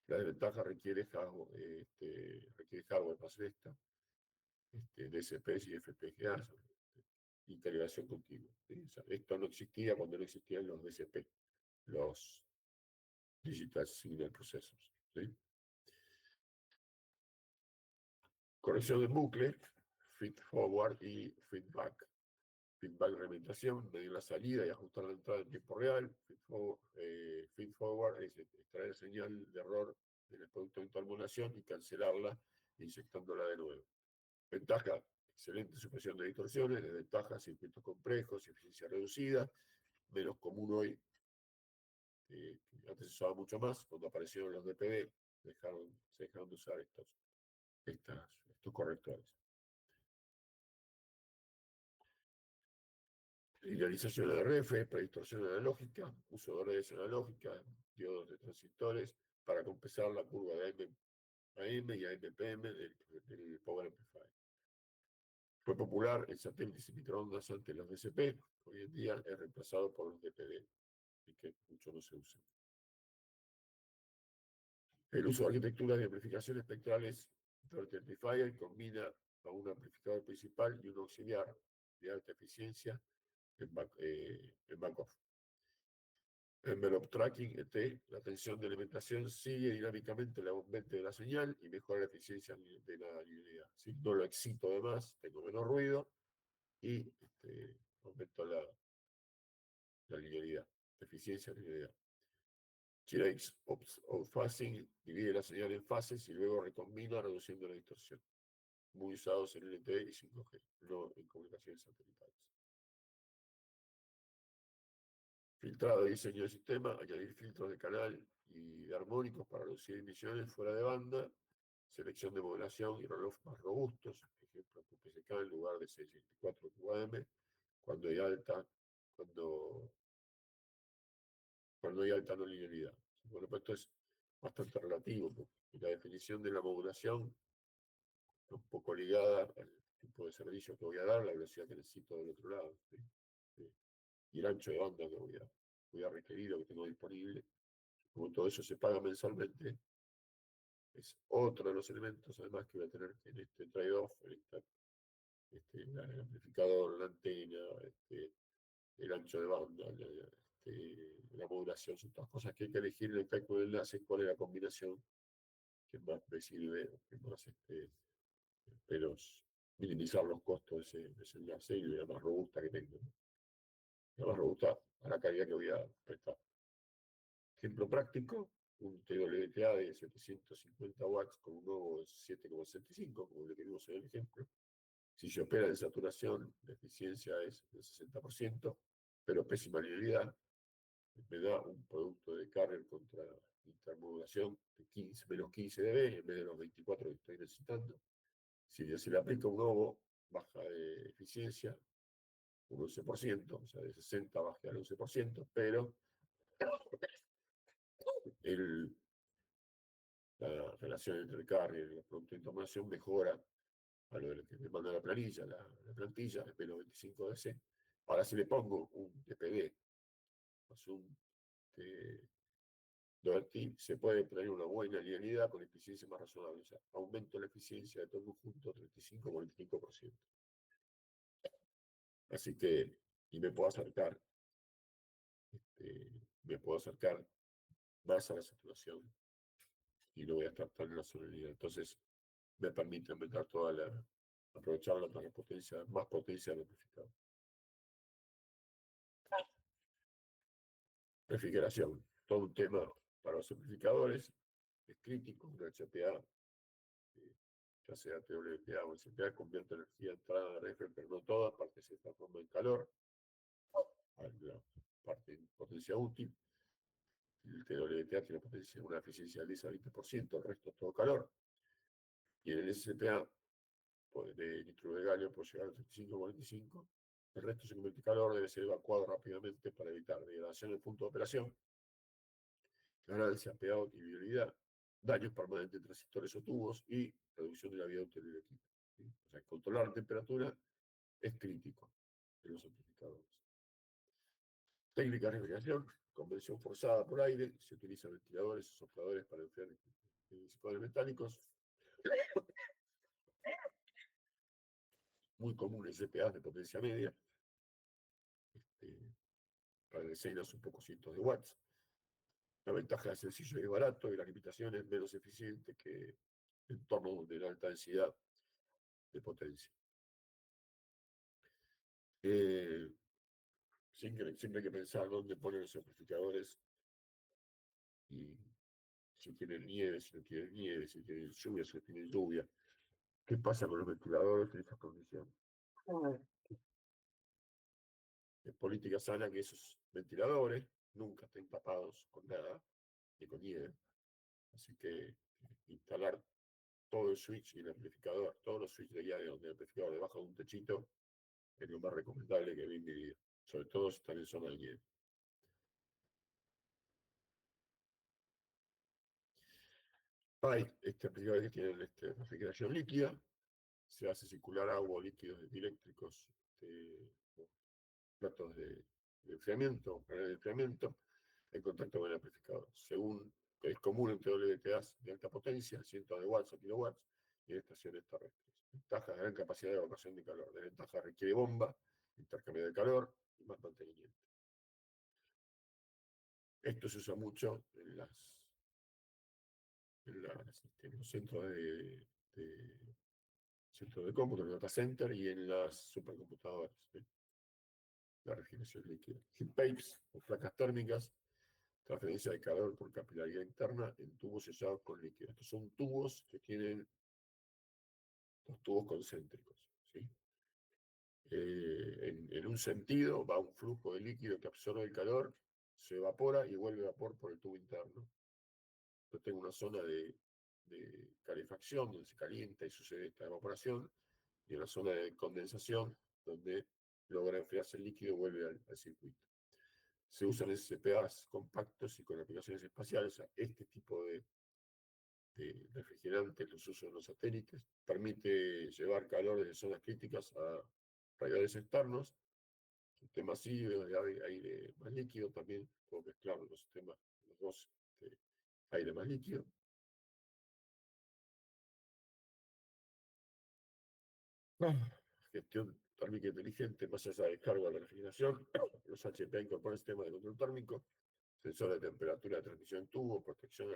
La desventaja requiere hardware más esta, DSPs y FPGA, integración continua. ¿Sí? O sea, esto no existía cuando no existían los DSP, los Digital Signal Processors. ¿Sí? Corrección en bucle, feed forward y feedback. Feedback reglamentación, medir la salida y ajustar la entrada en tiempo real. Feed forward es extraer señal de error en el producto de intermodulación y cancelarla inyectándola de nuevo. Ventaja, excelente supresión de distorsiones. Desventaja, circuitos complejos, eficiencia reducida, menos común hoy. Antes se usaba mucho más. Cuando aparecieron los DPD, se dejaron de usar estos correctores. Idealización de RF, predistorsión analógica, uso de redes analógicas, diodos de transistores para compensar la curva de AM y AMPM del Power Amplifier. Fue popular en satélites y microondas antes de los DSP, hoy en día es reemplazado por los DPD, y que mucho no se usa. El uso de arquitecturas de amplificación espectrales Direct Amplifier combina a un amplificador principal y un auxiliar de alta eficiencia en back-off. Envelope Tracking, ET, la tensión de alimentación sigue dinámicamente el aumento de la señal y mejora la eficiencia de la linealidad. Si no lo excito de más, tengo menos ruido y aumento la linealidad, la eficiencia de la linealidad. T-Rex Outphasing divide la señal en fases y luego recombina reduciendo la distorsión. Muy usados en LTE y 5G, no en comunicaciones satelitales. Filtrado y diseño del sistema, añadir filtros de canal y de armónicos para reducir emisiones fuera de banda, selección de modulación y reloj más robustos, ejemplo QPSK en lugar de 664 QAM, cuando hay alta no linealidad. Bueno, pues esto es bastante relativo, porque la definición de la modulación está un poco ligada al tipo de servicio que voy a dar, la velocidad que necesito del otro lado, ¿sí? ¿Sí? Y el ancho de banda que voy a requerir o que tengo disponible. Como todo eso se paga mensualmente, es otro de los elementos además que voy a tener en este trade-off, el amplificador, la antena, el ancho de banda, la modulación, son todas cosas que hay que elegir en el cálculo de enlace, cuál es la combinación que más me sirve, que más minimizar los costos de ese enlace y la más robusta que tengo, ¿no? La más robusta a la calidad que voy a prestar. Ejemplo práctico, un TWTA de 750 watts con un nuevo 7,65, como el que vimos en el ejemplo. Si se opera en saturación, la eficiencia es del 60%, pero pésima linealidad. Me da un producto de carrier contra intermodulación de menos 15 dB en vez de los 24 que estoy necesitando. Si se le aplica un nuevo, baja de eficiencia un 11%, o sea, de 60 baja al 11%, pero la relación entre el carrier y el producto de información mejora a lo que me manda la planilla, la plantilla, es menos 25 DC. Ahora, si le pongo un DPD más un Doherty, se puede tener una buena linealidad con eficiencia más razonable. O sea, aumento la eficiencia de todo el conjunto 35-45%. Así que, y me puedo acercar más a la saturación y no voy a estar tan en la sonoridad. Entonces, me permite aprovechar la más potencia del amplificador. Refrigeración, todo un tema para los amplificadores, es crítico, una HPA, ya sea TWPA o SPA, convierte energía entrada de RF, pero no toda, parte se transforma en calor, la parte de potencia útil. El TWTA tiene una eficiencia del 10 a 20%, el resto es todo calor. Y en el SPA de nitro de galio puede llegar al 35-45%. El resto se convierte en calor, debe ser evacuado rápidamente para evitar degradación del punto de operación, ganancia, peado y viabilidad, daños permanentes en transistores o tubos y reducción de la vida útil del equipo. ¿sí? O sea, controlar la temperatura es crítico en los amplificadores. Técnica de refrigeración, convención forzada por aire, se utilizan ventiladores o sopladores para enfriar disipadores metálicos, muy común en CPAs de potencia media, para decenas o pocos cientos de watts. La ventaja es sencillo y barato, y la limitación es menos eficiente que entornos de la alta densidad de potencia. Eh, siempre hay que pensar dónde ponen los amplificadores y si tienen nieve, si no tienen nieve, si tienen lluvia, si no tienen lluvia. ¿Qué pasa con los ventiladores en esas condiciones? Es política sana que esos ventiladores nunca estén tapados con nada, ni con nieve. Así que instalar todo el switch y el amplificador, todos los switches de guía de amplificador debajo de un techito es lo más recomendable que vi en mi vida, sobre todo si están en zona de nieve. Hay amplificadores que tienen refrigeración líquida, se hace circular agua o líquidos eléctricos, platos de enfriamiento, paneles de enfriamiento, en contacto con el amplificador. Según es común entre WTAs de alta potencia, cientos de watts a kilowatts, y en estaciones terrestres. Ventaja, gran capacidad de evacuación de calor. Desventaja, requiere bomba, intercambio de calor y más mantenimiento. Esto se usa mucho en los centros de cómputo, en el data center y en las supercomputadoras. ¿Sí? La refrigeración líquida. Heat pipes o placas térmicas, transferencia de calor por capilaridad interna en tubos sellados con líquido. Estos son tubos que tienen los tubos concéntricos. ¿Sí? En un sentido va un flujo de líquido que absorbe el calor, se evapora y vuelve vapor por el tubo interno. Yo tengo una zona de calefacción donde se calienta y sucede esta evaporación, y una zona de condensación donde logra enfriarse el líquido y vuelve al circuito. Se usan SCPAs compactos y con aplicaciones espaciales. O sea, este tipo de refrigerantes los uso en los satélites. Permite llevar calor desde zonas críticas a radiadores externos. Sistemas híbridos de aire más líquido también. Puedo mezclar los sistemas, los dos, aire más líquido. Gestión térmica inteligente, más allá de carga de la refrigeración. Los HPA incorporan sistemas de control térmico, sensor de temperatura de transmisión en tubo, protección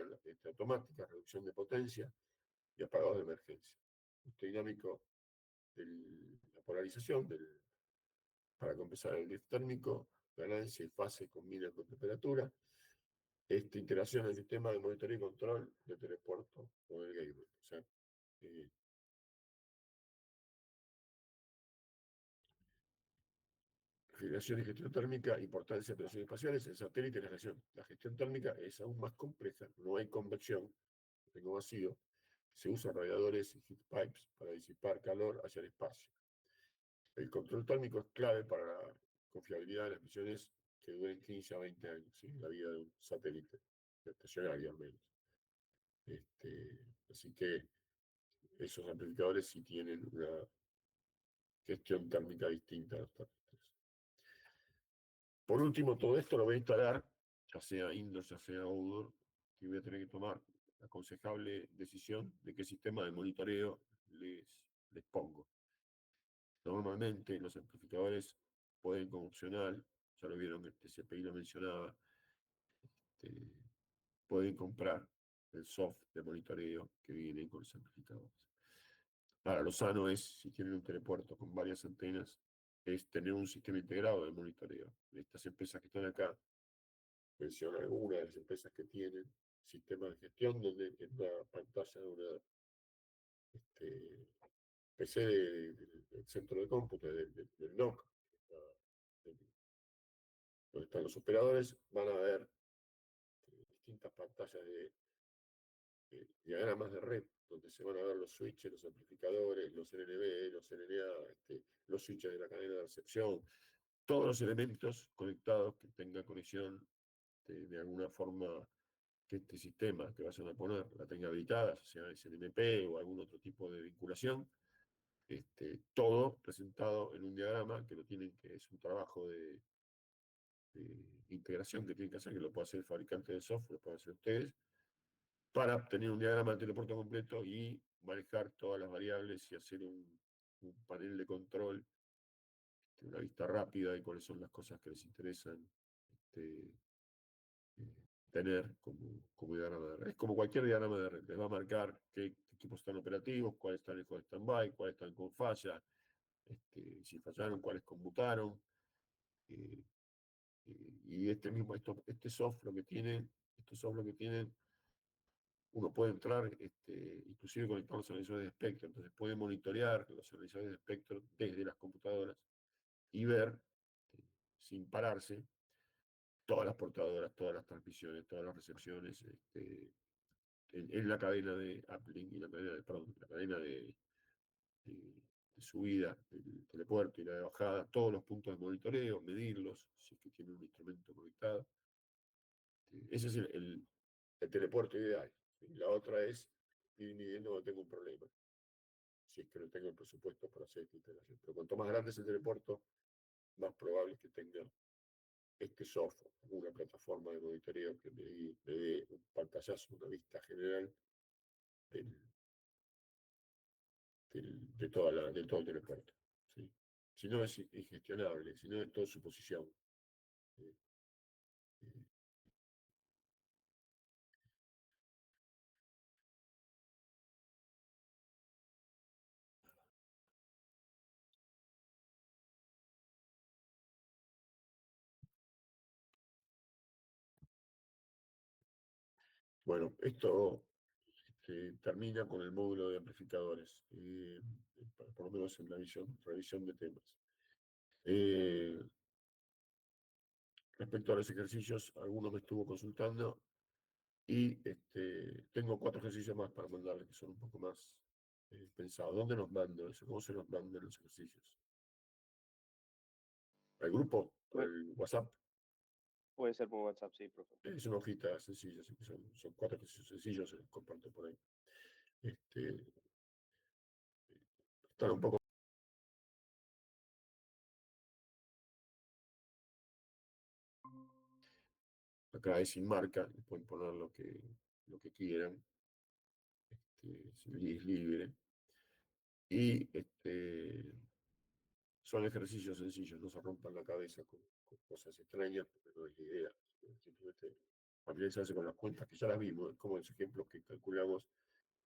automática, reducción de potencia y apagados de emergencia. Este dinámico de la polarización para compensar el drift térmico, ganancia y fase combinan con temperatura. Esta integración del sistema de monitoreo y control de telepuerto con el gateway. O sea, refrigeración y gestión térmica, importancia de operaciones espaciales, el satélite y la gestión térmica es aún más compleja, no hay convección, tengo vacío, se usan radiadores y heat pipes para disipar calor hacia el espacio. El control térmico es clave para la confiabilidad de las misiones que duren 15 a 20 años, ¿sí? La vida de un satélite estacionario al menos. Así que esos amplificadores sí tienen una gestión térmica distinta a los terrestres. Por último, todo esto lo voy a instalar, ya sea indoor, ya sea outdoor, y voy a tener que tomar la aconsejable decisión de qué sistema de monitoreo les pongo. Normalmente los amplificadores pueden como opcional, ya lo vieron, el TCPI lo mencionaba, este, pueden comprar el soft de monitoreo que viene con los amplificadores. Ahora, lo sano es, si tienen un telepuerto con varias antenas, es tener un sistema integrado de monitoreo. Estas empresas que están acá, menciono algunas de las empresas que tienen sistemas de gestión donde en una pantalla de una PC del centro de cómputo, del NOC, donde están los operadores, van a ver distintas pantallas de diagramas de red, donde se van a ver los switches, los amplificadores, los NNB, los NNA, los switches de la cadena de recepción, todos los elementos conectados que tengan conexión de alguna forma que este sistema que vayan a poner la tenga habilitada, sea SNMP o algún otro tipo de vinculación, todo presentado en un diagrama que lo tienen que, es un trabajo de integración que tienen que hacer, que lo puede hacer el fabricante de software, lo pueden hacer ustedes, para obtener un diagrama de teleporto completo y manejar todas las variables y hacer un panel de control, una vista rápida de cuáles son las cosas que les interesan este, tener como diagrama de red. Es como cualquier diagrama de red, les va a marcar qué equipos están operativos, cuáles están lejos de stand-by, cuáles están con falla, si fallaron, cuáles conmutaron. eh, y este software lo que tiene, este software que tienen, uno puede entrar, inclusive conectar los analizadores de espectro, entonces puede monitorear los analizadores de espectro desde las computadoras y ver, sin pararse, todas las portadoras, todas las transmisiones, todas las recepciones, en la cadena de uplink y la cadena de, perdón, la cadena de- de subida del telepuerto y la de bajada, todos los puntos de monitoreo, medirlos, si es que tiene un instrumento conectado. Ese es el telepuerto ideal. ¿Sí? La otra es ir midiendo cuando tengo un problema, si es que no tengo el presupuesto para hacer esta integración. Pero cuanto más grande es el telepuerto, más probable es que tenga este software, una plataforma de monitoreo que me dé un pantallazo, una vista general del, de todo el telepuerto. ¿Sí? Si no es ingestionable, si no es todo suposición. ¿Sí? Bueno, esto termina con el módulo de amplificadores, por lo menos en la revisión de temas. Respecto a los ejercicios, algunos me estuvo consultando y tengo 4 ejercicios más para mandarles que son un poco más pensados. ¿Dónde los mando eso? ¿Cómo se los mandan los ejercicios? ¿Al grupo? Puede, ¿Al WhatsApp? puede ser por WhatsApp, sí, profe. Es una hojita sencilla, así que son 4 ejercicios sencillos, se los comparto por ahí. Este, están un poco. Acá es sin marca, pueden poner lo que quieran, es libre. Y son ejercicios sencillos, no se rompan la cabeza con cosas extrañas, porque no es la idea. Simplemente familiarizarse con las cuentas que ya las vimos, como los ejemplos que calculamos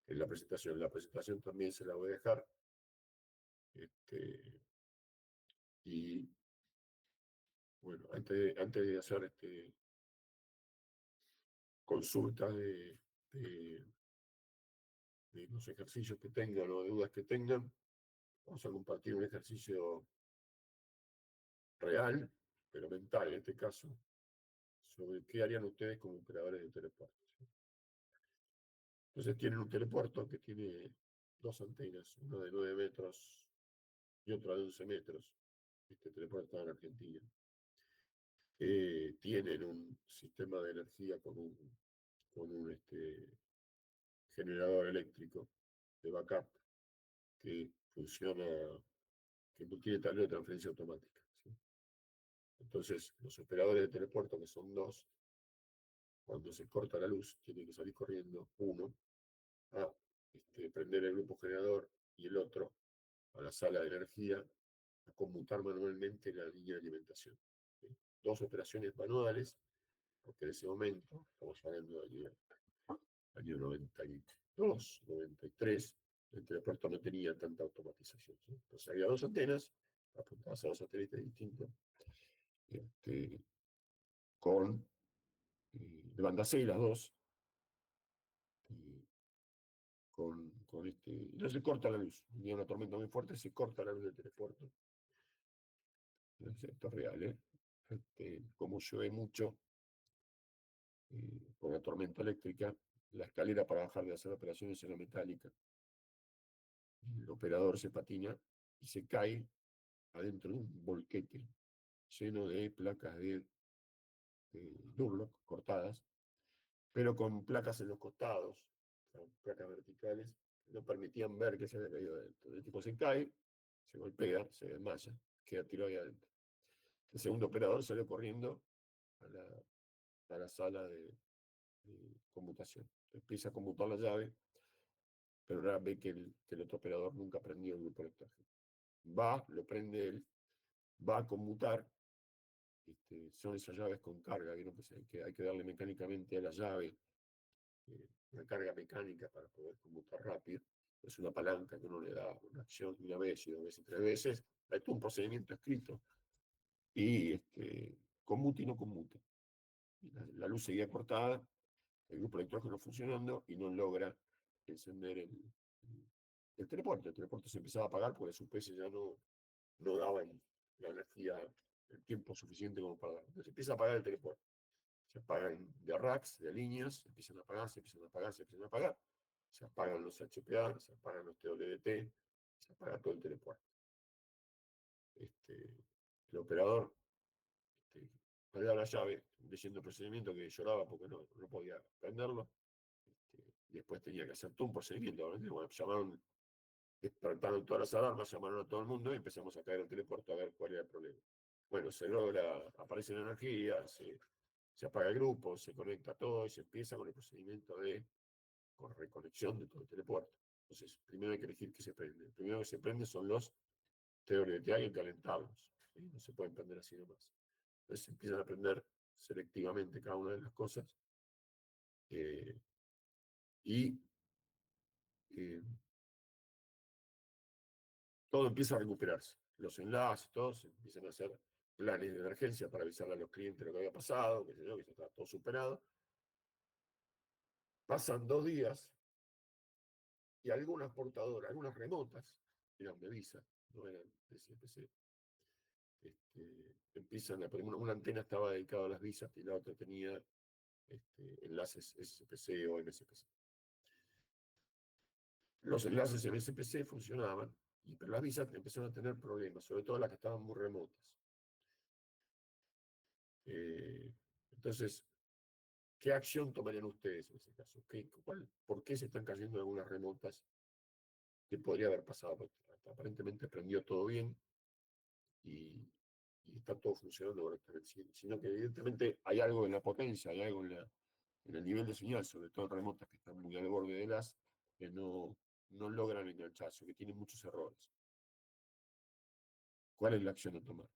en la presentación. La presentación también se la voy a dejar. Este, y bueno, antes de hacer consultas de los ejercicios que tengan o de dudas que tengan, vamos a compartir un ejercicio real, pero mental en este caso, sobre qué harían ustedes como operadores de telepuerto. ¿Sí? Entonces tienen un telepuerto que tiene 2 antenas, una de 9 metros y otra de 11 metros. Este telepuerto está en Argentina. Tienen un sistema de energía con un generador eléctrico de backup que funciona, que no tiene tablero de transferencia automática. ¿Sí? Entonces, los operadores de telepuerto, que son 2, cuando se corta la luz, tienen que salir corriendo uno a prender el grupo generador y el otro a la sala de energía a conmutar manualmente la línea de alimentación. ¿Sí? 2 operaciones manuales, porque en ese momento, estamos hablando del año 92, 93, el telepuerto no tenía tanta automatización. ¿Sí? Entonces había 2 antenas apuntadas a 2 satélites distintos, este, con de banda C las 2, no se corta la luz. Un día una tormenta muy fuerte, se corta la luz del telepuerto. Esto es real, ¿eh? Como llueve mucho con la tormenta eléctrica, la escalera para bajar de hacer operaciones era metálica. El operador se patina y se cae adentro de un volquete lleno de placas de Durlock cortadas, pero con placas en los costados, o sea, placas verticales no permitían ver que se había caído adentro. El tipo se cae, se golpea, se desmaya, queda tirado ahí adentro. El segundo operador salió corriendo a la sala de conmutación. Empieza a conmutar la llave, pero ahora ve que el otro operador nunca prendió el grupo electrógeno. Va, lo prende él, va a conmutar. Son esas llaves con carga, ¿vieron? Que hay que darle mecánicamente a la llave una carga mecánica para poder conmutar rápido. Es una palanca que uno le da una acción una vez y dos veces y tres veces. Hay todo un procedimiento escrito. Y conmuta y no conmuta. Y la luz seguía cortada, el grupo electrógeno funcionando y no logra encender el teleporte. El teleporte se empezaba a apagar porque las UPS ya no daban la energía, el tiempo suficiente como para dar. Entonces empieza a apagar el teleporte. Se apagan de racks, de líneas, se empiezan a apagar, se empiezan a apagar, se empiezan a apagar. Se apagan los HPA, se apagan los TWT, se apaga todo el teleporte. El operador le da la llave, leyendo el procedimiento que lloraba porque no podía prenderlo. Después tenía que hacer todo un procedimiento. Bueno, despertaron todas las alarmas, llamaron a todo el mundo y empezamos a caer el teleporte a ver cuál era el problema. Bueno, se logra, aparece la energía, se apaga el grupo, se conecta todo y se empieza con el procedimiento de reconexión de todo el teleporte. Entonces, primero hay que elegir qué se prende. El primero que se prende son los TWT, hay que calentarlos. ¿Sí? No se pueden prender así nomás. Entonces se empiezan a prender selectivamente cada una de las cosas. Y eh, todo empieza a recuperarse. Los enlaces, todos empiezan a hacer planes de emergencia para avisarle a los clientes lo que había pasado, que ya estaba todo superado. Pasan 2 días y algunas portadoras, algunas remotas, eran de Visa, no eran de CPC, empiezan a poner, una antena estaba dedicada a las visas y la otra tenía enlaces SPC o MSPC. Los enlaces MSPC funcionaban, pero las visas empezaron a tener problemas, sobre todo las que estaban muy remotas. Entonces, ¿qué acción tomarían ustedes en ese caso? ¿Por qué se están cayendo algunas remotas? ¿Qué podría haber pasado? Porque aparentemente prendió todo bien y está todo funcionando correctamente, sino que evidentemente hay algo en la potencia, hay algo en el nivel de señal, sobre todo en remotas que están muy al borde de que no logran engancharse, que tienen muchos errores. ¿Cuál es la acción a tomar?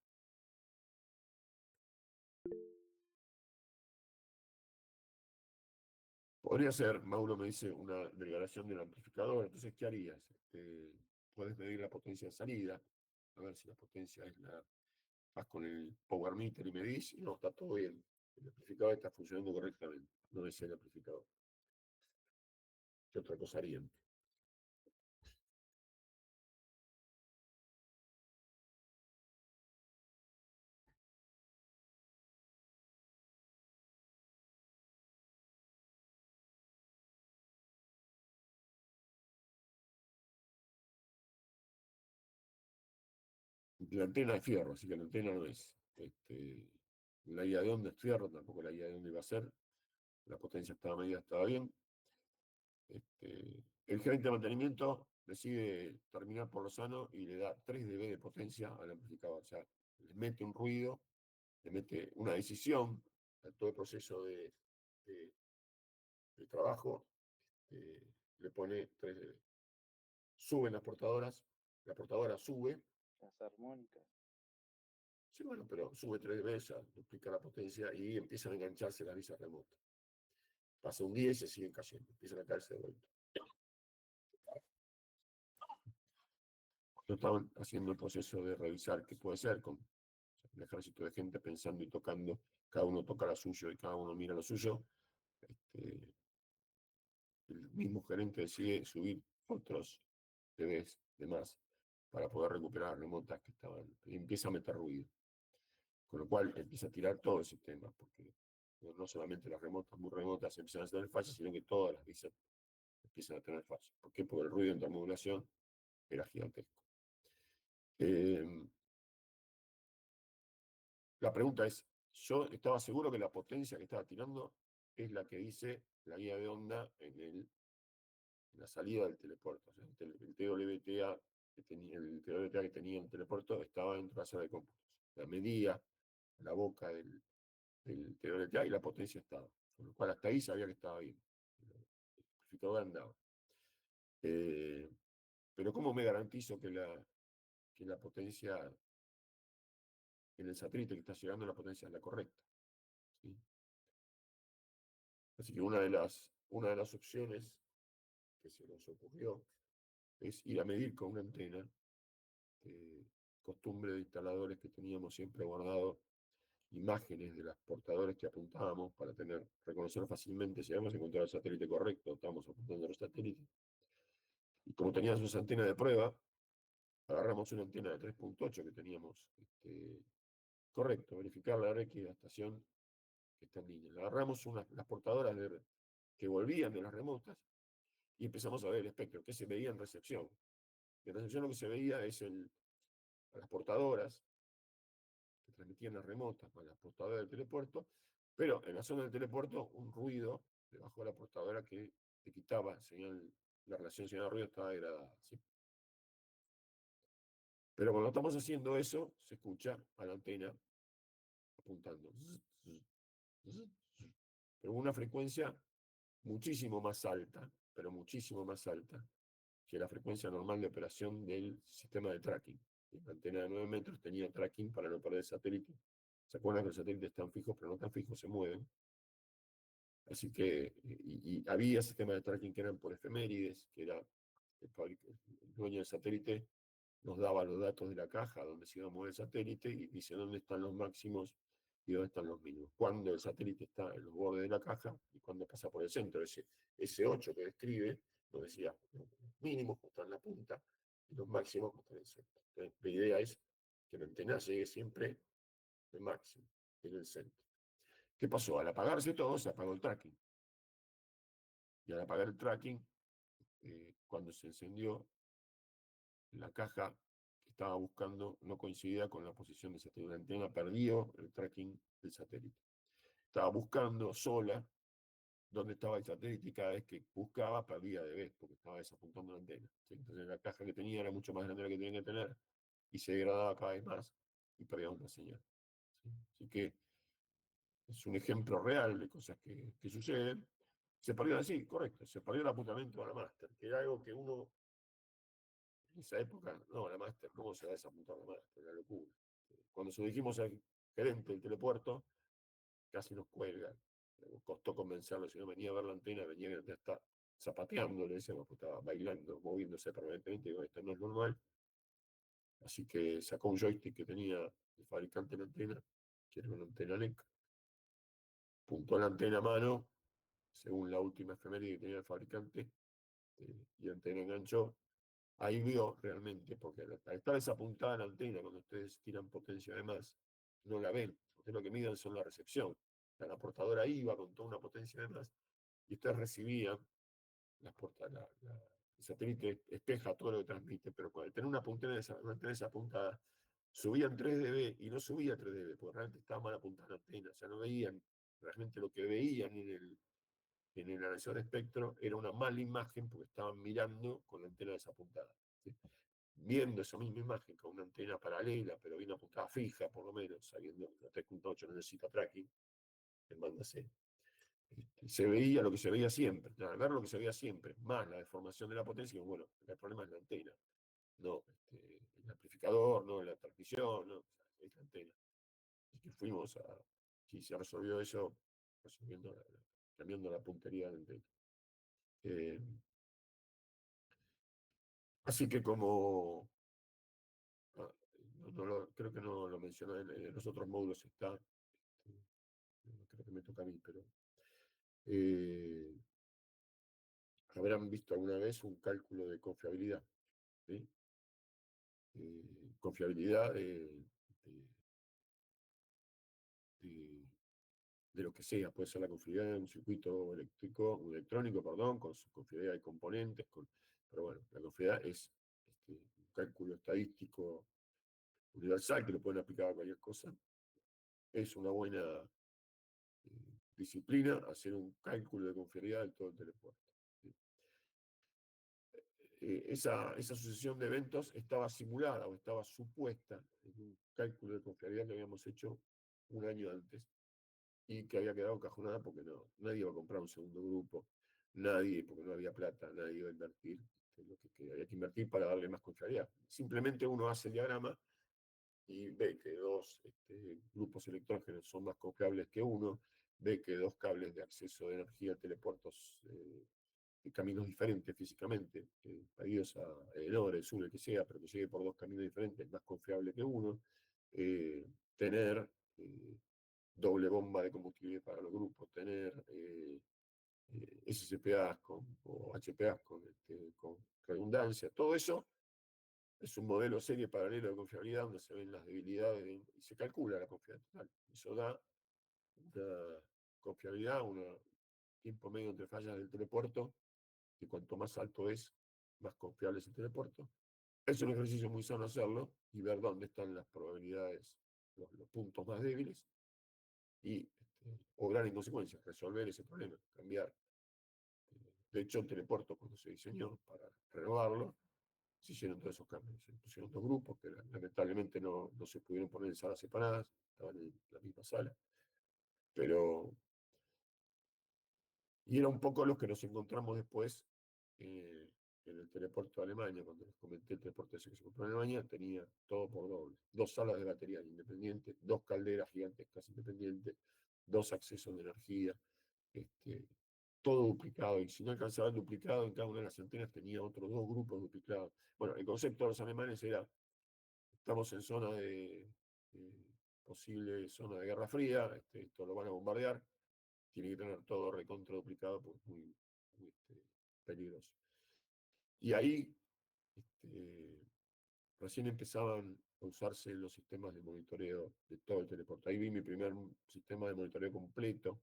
Podría ser, Mauro me dice, una degradación del amplificador. Entonces, ¿qué harías? Puedes medir la potencia de salida, a ver si la potencia es vas con el power meter y medís, y no, está todo bien. El amplificador está funcionando correctamente, no es el amplificador. ¿Qué otra cosa harían? La antena es fierro, así que la antena no es. La guía de onda es fierro, tampoco la guía de onda iba a ser. La potencia estaba medida, estaba bien. El gerente de mantenimiento decide terminar por lo sano y le da 3 dB de potencia al amplificador. O sea, le mete un ruido, le mete una decisión a todo el proceso de- de trabajo, le pone 3 dB. Suben las portadoras, la portadora sube. Las armónicas. Sí, bueno, pero sube 3 veces, duplica la potencia y empiezan a engancharse las visas remotas. Pasa un día y se siguen cayendo, empiezan a caerse de vuelta. Cuando estaban haciendo el proceso de revisar qué puede ser, con un ejército de gente pensando y tocando, cada uno toca lo suyo y cada uno mira lo suyo, el mismo gerente decide subir otros TVs de más para poder recuperar remotas que estaban, y empieza a meter ruido. Con lo cual empieza a tirar todo el sistema, porque no solamente las remotas muy remotas empiezan a tener fallas, sino que todas las visas empiezan a tener fallas. ¿Por qué? Porque el ruido en termodulación era gigantesco. La pregunta es, yo estaba seguro que la potencia que estaba tirando es la que dice la guía de onda la salida del telepuerto. O sea, el TWTA que tenía el telepuerto estaba dentro de la sala de cómputos. La medía la boca del TWTA y la potencia estaba. Con lo cual hasta ahí sabía que estaba bien. El amplificador andaba. Pero ¿cómo me garantizo que la potencia en el satélite que está llegando, la potencia es la correcta? ¿Sí? Así que una de las opciones que se nos ocurrió es ir a medir con una antena, costumbre de instaladores que teníamos siempre guardado imágenes de los portadores que apuntábamos para reconocer fácilmente si habíamos encontrado el satélite correcto, estábamos apuntando a los satélites. Y como teníamos esa antena de prueba, agarramos una antena de 3.8 que teníamos correcto, verificar la RX de la estación que está en línea. Le agarramos las portadoras que volvían de las remotas y empezamos a ver el espectro, que se veía en recepción. En recepción lo que se veía es las portadoras que transmitían las remotas, más las portadoras del telepuerto, pero en la zona del telepuerto un ruido debajo de la portadora que te quitaba la relación señal-ruido estaba degradada. ¿Sí? Pero cuando estamos haciendo eso, se escucha a la antena apuntando. Pero una frecuencia muchísimo más alta, pero muchísimo más alta que la frecuencia normal de operación del sistema de tracking. La antena de 9 metros tenía tracking para no perder el satélite. ¿Se acuerdan que los satélites están fijos, pero no están fijos, se mueven? Así que, y había sistemas de tracking que eran por efemérides, que era el dueño del satélite nos daba los datos de la caja donde se iba a mover el satélite y dice dónde están los máximos y dónde están los mínimos. Cuando el satélite está en los bordes de la caja y cuando pasa por el centro. Ese 8 que describe nos decía los mínimos que están en la punta y los máximos que están en el centro. Entonces, la idea es que la antena llegue siempre al máximo, en el centro. ¿Qué pasó? Al apagarse todo, se apagó el tracking. Y al apagar el tracking, cuando se encendió, la caja que estaba buscando no coincidía con la posición del satélite. La antena perdió el tracking del satélite. Estaba buscando sola dónde estaba el satélite y cada vez que buscaba perdía de vez porque estaba desapuntando la antena. ¿Sí? Entonces la caja que tenía era mucho más grande de la que tenía que tener y se degradaba cada vez más y perdía una señal. ¿Sí? Así que es un ejemplo real de cosas que suceden. Se perdió así, correcto, se perdió el apuntamiento a la máster, que era algo que uno en esa época, no, la máster, ¿cómo se va a desapuntar la máster? La locura. Cuando se lo dijimos al gerente del telepuerto, casi nos cuelga. Costó convencerlo, si no venía a ver la antena, venía ya está zapateando, le decíamos, pues estaba bailando, moviéndose permanentemente, digo, esto no es normal. Así que sacó un joystick que tenía el fabricante de la antena, que era una antena NEC, puntó la antena a mano, según la última efeméride que tenía el fabricante, y la antena enganchó. Ahí vio realmente, porque al estar desapuntada la antena, cuando ustedes tiran potencia de más, no la ven. Ustedes lo que miden son la recepción. La portadora iba con toda una potencia de más y ustedes recibían el satélite espeja todo lo que transmite, pero al tener una antena desapuntada, subían 3 dB y no subía 3 dB, porque realmente estaba mal apuntada la antena. O sea, no veían realmente lo que veían en el analizador de espectro, era una mala imagen porque estaban mirando con la antena desapuntada. ¿Sí? Viendo esa misma imagen con una antena paralela, pero bien apuntada fija, por lo menos, sabiendo que la 3.8 no necesita tracking, en banda C. Se veía lo que se veía siempre, ver lo que se veía siempre, más la deformación de la potencia, bueno, el problema es la antena, no el amplificador, no la transmisión, no, es la antena. Así que fuimos si se resolvió eso, cambiando la puntería de la antena. Así que como ah, creo que no lo mencioné en los otros módulos está, creo que me toca a mí, pero eh, habrán visto alguna vez un cálculo de confiabilidad. ¿Sí? Confiabilidad de lo que sea, puede ser la confiabilidad de un circuito electrónico, perdón, con su confiabilidad de componentes, pero bueno, la confiabilidad es un cálculo estadístico universal que lo pueden aplicar a cualquier cosa. Es una buena disciplina hacer un cálculo de confiabilidad de todo el telepuerto. ¿Sí? esa sucesión de eventos estaba simulada o estaba supuesta en un cálculo de confiabilidad que habíamos hecho un año antes y que había quedado encajonada porque nadie iba a comprar un segundo grupo, nadie, porque no había plata, nadie iba a invertir lo que había que invertir para darle más confiabilidad. Simplemente uno hace el diagrama y ve que dos grupos electrógenos son más confiables que uno, ve que dos cables de acceso de energía, telepuertos, caminos diferentes físicamente, adiós a el norte, el sur, el que sea, pero que llegue por dos caminos diferentes, es más confiable que uno, tener doble bomba de combustible para los grupos, tener SCPAs o HPAs con redundancia, todo eso es un modelo serie paralelo de confiabilidad donde se ven las debilidades y se calcula la confiabilidad total. Eso da una confiabilidad, un tiempo medio entre fallas del telepuerto, que cuanto más alto es, más confiable es el telepuerto. Es un ejercicio muy sano hacerlo y ver dónde están las probabilidades, los puntos más débiles y obrar en consecuencia, resolver ese problema, cambiar. De hecho, el telepuerto, cuando se diseñó para renovarlo, se hicieron todos esos cambios. Se pusieron dos grupos que lamentablemente no se pudieron poner en salas separadas, estaban en la misma sala. Pero, y era un poco los que nos encontramos después en el telepuerto de Alemania, cuando les comenté el telepuerto ese que se compró en Alemania, tenía todo por doble. Dos salas de batería independientes, dos calderas gigantescas independientes, dos accesos de energía, todo duplicado, y si no alcanzaba el duplicado, en cada una de las antenas tenía otros dos grupos duplicados. Bueno, el concepto de los alemanes era, estamos en zona de posible zona de guerra fría, esto lo van a bombardear, tiene que tener todo recontra duplicado porque es muy peligroso. Y ahí recién empezaban a usarse los sistemas de monitoreo de todo el telepuerto. Ahí vi mi primer sistema de monitoreo completo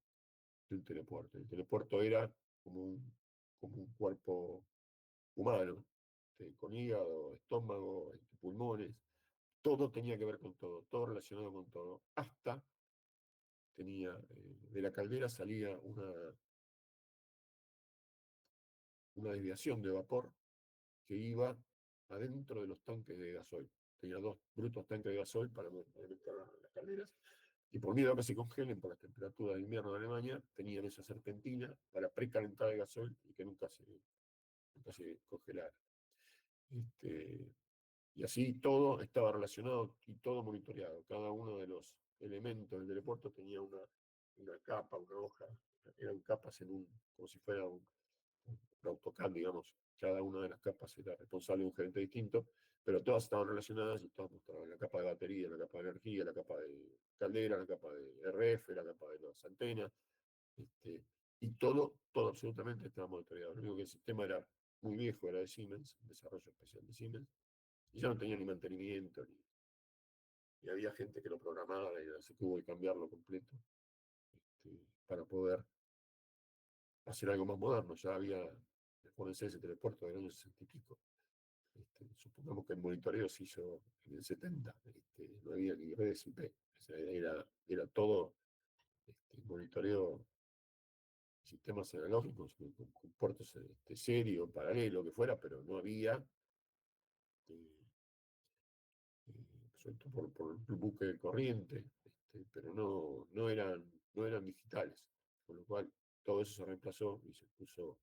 de un telepuerto. El telepuerto era como un cuerpo humano, con hígado, estómago, pulmones, todo tenía que ver con todo, todo relacionado con todo, hasta tenía, de la caldera salía una desviación de vapor que iba adentro de los tanques de gasoil. Tenía dos brutos tanques de gasoil para alimentar las calderas, y por miedo a que se congelen por las temperaturas de invierno de Alemania, tenían esa serpentina para precalentar el gasoil y que nunca se congelara. Y así todo estaba relacionado y todo monitoreado. Cada uno de los elementos del telepuerto tenía una capa, una hoja, eran capas como si fuera un AutoCAD, digamos. Cada una de las capas era responsable de un gerente distinto, pero todas estaban relacionadas y todas mostraban la capa de batería, la capa de energía, la capa de caldera, la capa de RF, la capa de las antenas, y todo absolutamente estaba monitoreado. Lo único que el sistema era muy viejo, era de Siemens, un desarrollo especial de Siemens, y ya no tenía ni mantenimiento, y había gente que lo programaba y así que hubo que cambiarlo completo para poder hacer algo más moderno. Ya había, acuérdense, ese telepuerto del año 60 y pico. Supongamos que el monitoreo se hizo en el 70, no había ni redes IP, o sea, era todo monitoreo, sistemas analógicos, con puertos serio, paralelo, que fuera, pero no había, suelto por el buque de corriente, pero no eran digitales, con lo cual todo eso se reemplazó y se puso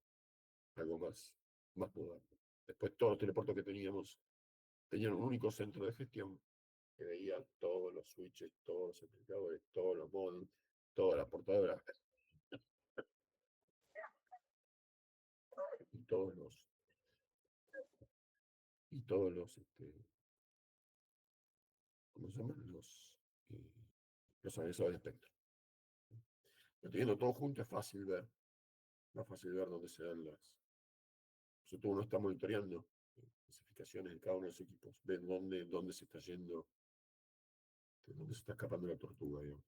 algo más moderno. Después todos los telepuertos que teníamos tenían un único centro de gestión que veía todos los switches, todos los amplificadores, todos los modems, todas las portadoras y todos los ¿cómo se llaman? Los agresores de espectro. Pero teniendo todo junto es fácil ver, más fácil ver dónde se dan sobre todo uno está monitoreando especificaciones de cada uno de los equipos, ven dónde se está yendo, dónde se está escapando la tortuga, digamos.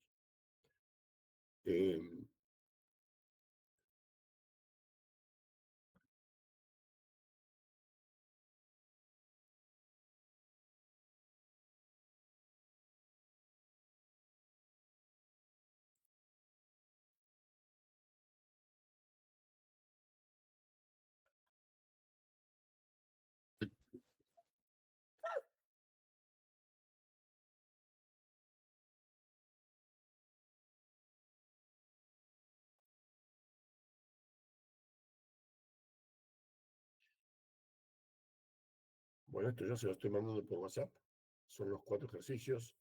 Bueno, esto ya se lo estoy mandando por WhatsApp. Son los 4 ejercicios.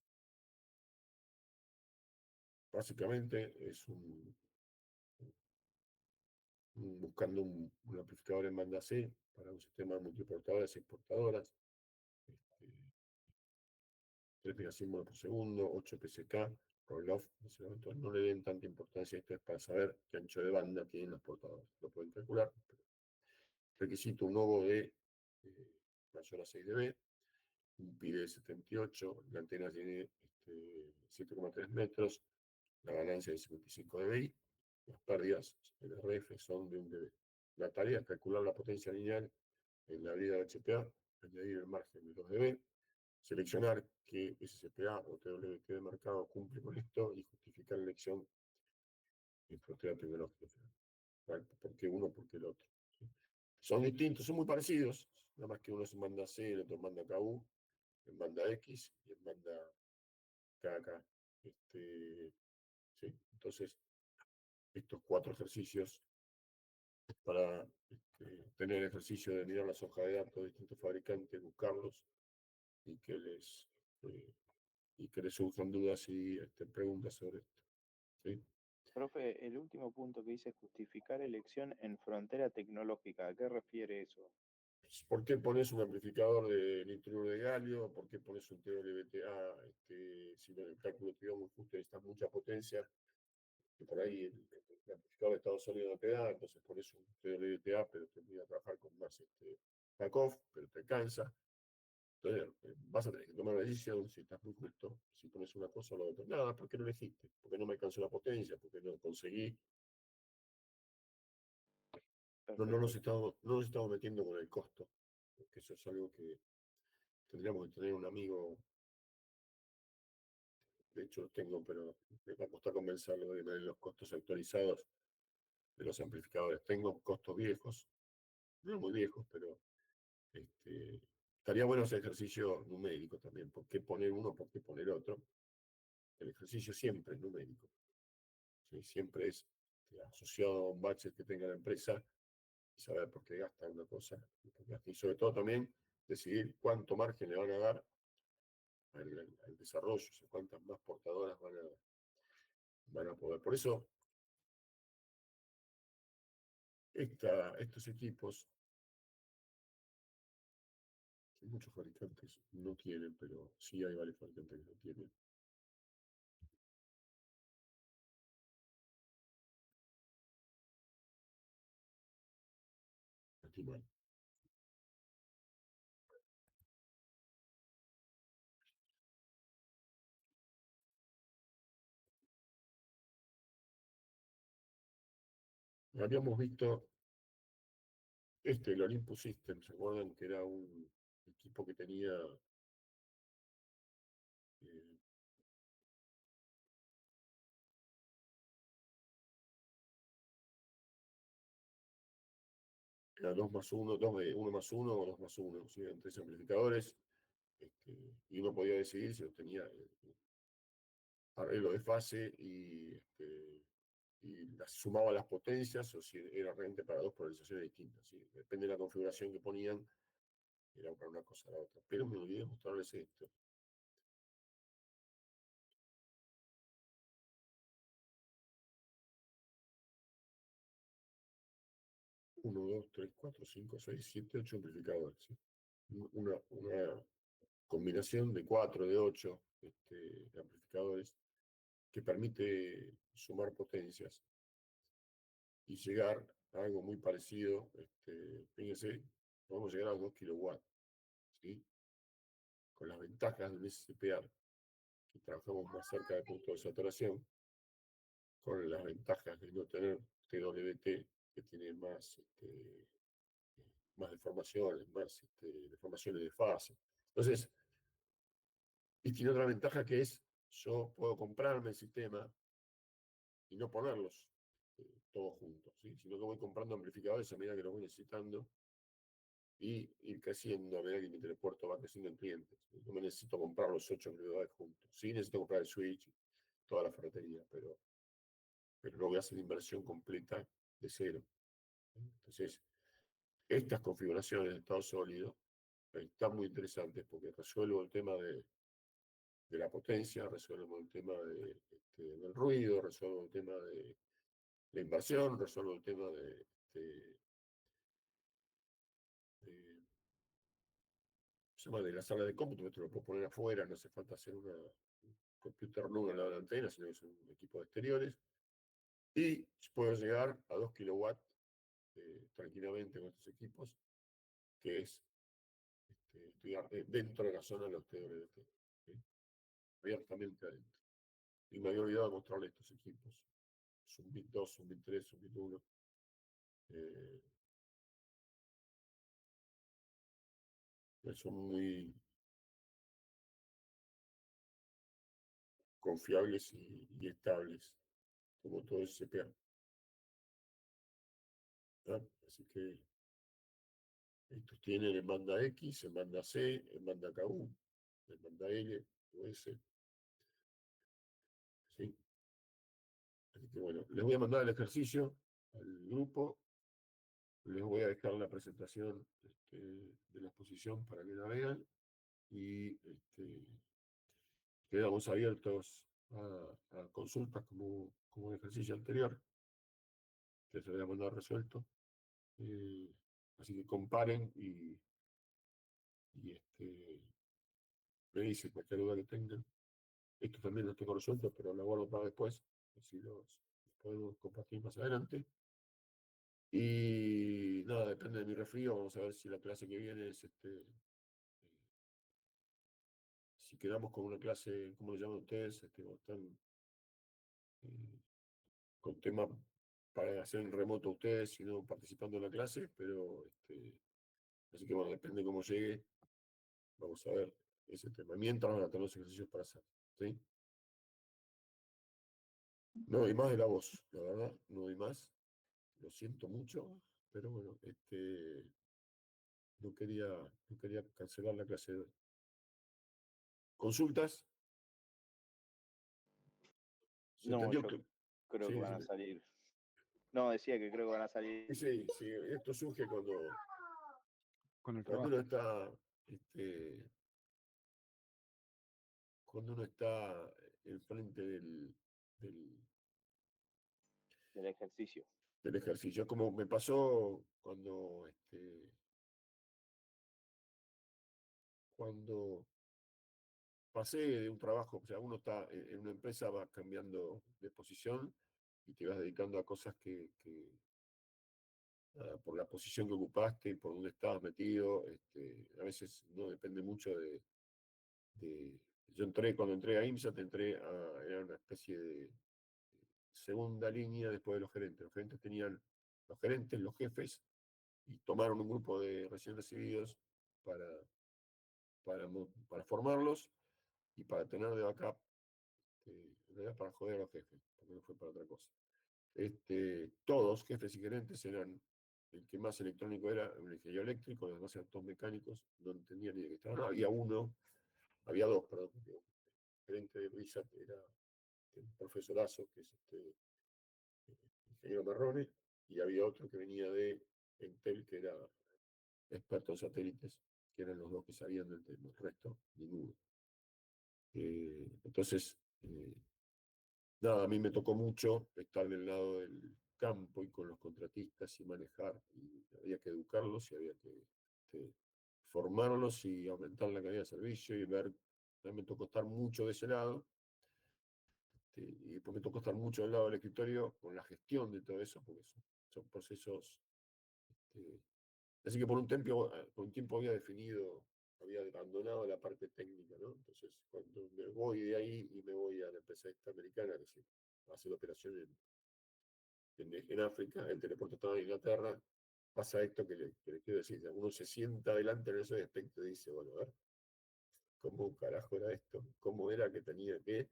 Básicamente es buscando un amplificador en banda C para un sistema de multiportadoras y exportadoras. 3 megasímbolos por segundo, 8 PSK, roll-off. Entonces no le den tanta importancia. Esto es para saber qué ancho de banda tienen las portadoras. Lo pueden calcular. Requisito un nodo de mayor a 6 dB, un PI de 78, la antena tiene 7,3 metros, la ganancia de 55 dBi, las pérdidas del RF son de 1 dB. La tarea es calcular la potencia lineal en la brida HPA, añadir el margen de 2 dB, seleccionar que SCPA o TWT de mercado cumple con esto y justificar la elección de frontera tecnológica. ¿Por qué uno, por qué el otro? ¿Sí? Son distintos, son muy parecidos, nada más que uno es en banda C, el otro en banda KU, en banda X y en banda KK. ¿Sí? Entonces, estos 4 ejercicios para tener el ejercicio de mirar las hojas de datos de distintos fabricantes, buscarlos y eh, que les surjan dudas y preguntas sobre esto. ¿Sí? Profe, el último punto que dice justificar elección en frontera tecnológica, ¿a qué refiere eso? ¿Por qué pones un amplificador de nitruro de galio? ¿Por qué pones un TWTA? Si el cálculo te dio muy justo, necesitas mucha potencia, que por ahí el amplificador de Estados Unidos no te da, entonces pones un TWTA, pero te voy a trabajar con más back-off, pero te cansa. Entonces vas a tener que tomar una decisión si estás muy justo, si pones una cosa o la otra. Nada, ¿por qué no elegiste? Porque no me alcanzó la potencia, porque no conseguí. Perfecto. No nos estamos metiendo con el costo, porque eso es algo que tendríamos que tener un amigo. De hecho, los tengo, pero me va a costar convencerlo de tener los costos actualizados de los amplificadores. Tengo costos viejos, no muy viejos, pero estaría bueno ese ejercicio numérico también. ¿Por qué poner uno, por qué poner otro? El ejercicio siempre es numérico. ¿Sí? Siempre es asociado a un budget que tenga la empresa y saber por qué gasta una cosa. Y sobre todo también decidir cuánto margen le van a dar al desarrollo, o sea, cuántas más portadoras van a poder. Por eso, estos equipos que muchos fabricantes no tienen, pero sí hay varios fabricantes que lo tienen. Estimar. Habíamos visto el Olympus System, ¿se acuerdan? Que era un equipo que tenía eh, era 2 más 1, 1 más 1 o 2 más 1, ¿sí? Eran 3 amplificadores, y uno podía decidir si los tenía arreglo de fase y sumaba las potencias o si era realmente para 2 polarizaciones distintas. ¿Sí? Depende de la configuración que ponían, era para una cosa o la otra. Pero me olvidé de mostrarles esto. 1, 2, 3, 4, 5, 6, 7, 8 amplificadores. ¿Sí? Una combinación de 4, de 8 amplificadores que permite sumar potencias y llegar a algo muy parecido. Fíjense, podemos llegar a 2 kilowatts, ¿sí? Con las ventajas del SCPA, que trabajamos más cerca del punto de saturación, con las ventajas de no tener TWT, que tiene más deformaciones, más deformaciones de fase. Entonces, y tiene otra ventaja que es, yo puedo comprarme el sistema y no ponerlos todos juntos, ¿sí? Sino que voy comprando amplificadores a medida que los voy necesitando y ir creciendo a medida que mi telepuerto va creciendo en clientes. No me necesito comprar los 8 amplificadores juntos. Sí necesito comprar el switch, toda la ferretería, pero no voy a hacer inversión completa de cero. Entonces, estas configuraciones de estado sólido están muy interesantes porque resuelvo el tema de la potencia, resuelvo el tema del ruido, resuelvo el tema de la inversión, resuelvo el tema de- se llama de la sala de cómputo, esto lo puedo poner afuera, no hace falta hacer una computer nube al lado de la antena, sino que es un equipo de exteriores. Y puedo llegar a 2 kilowatts tranquilamente con estos equipos, que es estoy dentro de la zona de los TWT, ¿sí? Abiertamente adentro. Y me había olvidado de mostrarle estos equipos. Zumbit 2, Zumbit 3, Zumbit 1. Son muy confiables y estables, como todo el CPA. ¿Ah? Así que estos tienen en banda X, en banda C, en banda KU, en banda L, US. ¿Sí? Así que bueno, les voy a mandar el ejercicio al grupo. Les voy a dejar la presentación de la exposición para que la vean. Y quedamos abiertos a consultas como el ejercicio anterior, que se había mandado resuelto. Así que comparen y me dicen cualquier duda que tengan. Esto también lo tengo resuelto, pero lo guardo para después, así los podemos compartir más adelante. Y nada, depende de mi resfrío, vamos a ver si la clase que viene es si quedamos con una clase, ¿cómo le llaman ustedes? Están con tema para hacer en remoto ustedes, sino participando en la clase, pero así que bueno, depende de cómo llegue, vamos a ver ese tema. Mientras van a tener los ejercicios para hacer, ¿sí? No doy más de la voz, la verdad, no doy más. Lo siento mucho, pero bueno, no quería cancelar la clase de hoy. ¿Consultas? ¿Se No, entendió? yo creo que Sí, van a salir. No, decía que creo que van a salir. sí, sí, esto surge Con el cuando trabajo. uno está, cuando uno está enfrente del, Del ejercicio. del ejercicio. Como me pasó cuando pasé de un trabajo, o sea, uno está en una empresa, va cambiando de posición y te vas dedicando a cosas por la posición que ocupaste, por donde estabas metido, a veces no depende mucho yo cuando entré a IMSA, era una especie de segunda línea después de los gerentes. Los gerentes tenían, los gerentes, los jefes, y tomaron un grupo de recién recibidos para, para formarlos y para tener de backup, en realidad para joder a los jefes, porque no fue para otra cosa. Todos, jefes y gerentes, eran el que más electrónico era un ingeniero eléctrico, los demás eran todos mecánicos, no entendían ni de qué estaban. No, había dos, perdón, porque el gerente de RISAT era un profesorazo, que es ingeniero Marrone, y había otro que venía de Entel, que era experto en satélites, que eran los dos que sabían del tema, el resto, ninguno. Entonces, nada, a mí me tocó mucho estar del lado del campo y con los contratistas y manejar, y había que educarlos y había que formarlos y aumentar la calidad de servicio y ver, a mí me tocó estar mucho de ese lado, y después me tocó estar mucho del lado del escritorio con la gestión de todo eso, porque son procesos. Así que por un tiempo había abandonado la parte técnica, ¿no? Entonces, cuando me voy de ahí y me voy a la empresa esta americana, que se hace la operación en África, el teleporte estaba en Inglaterra, pasa esto que le quiero decir. Uno se sienta adelante en ese aspecto y dice, bueno, a ver, ¿cómo carajo era esto? ¿Cómo era que tenía que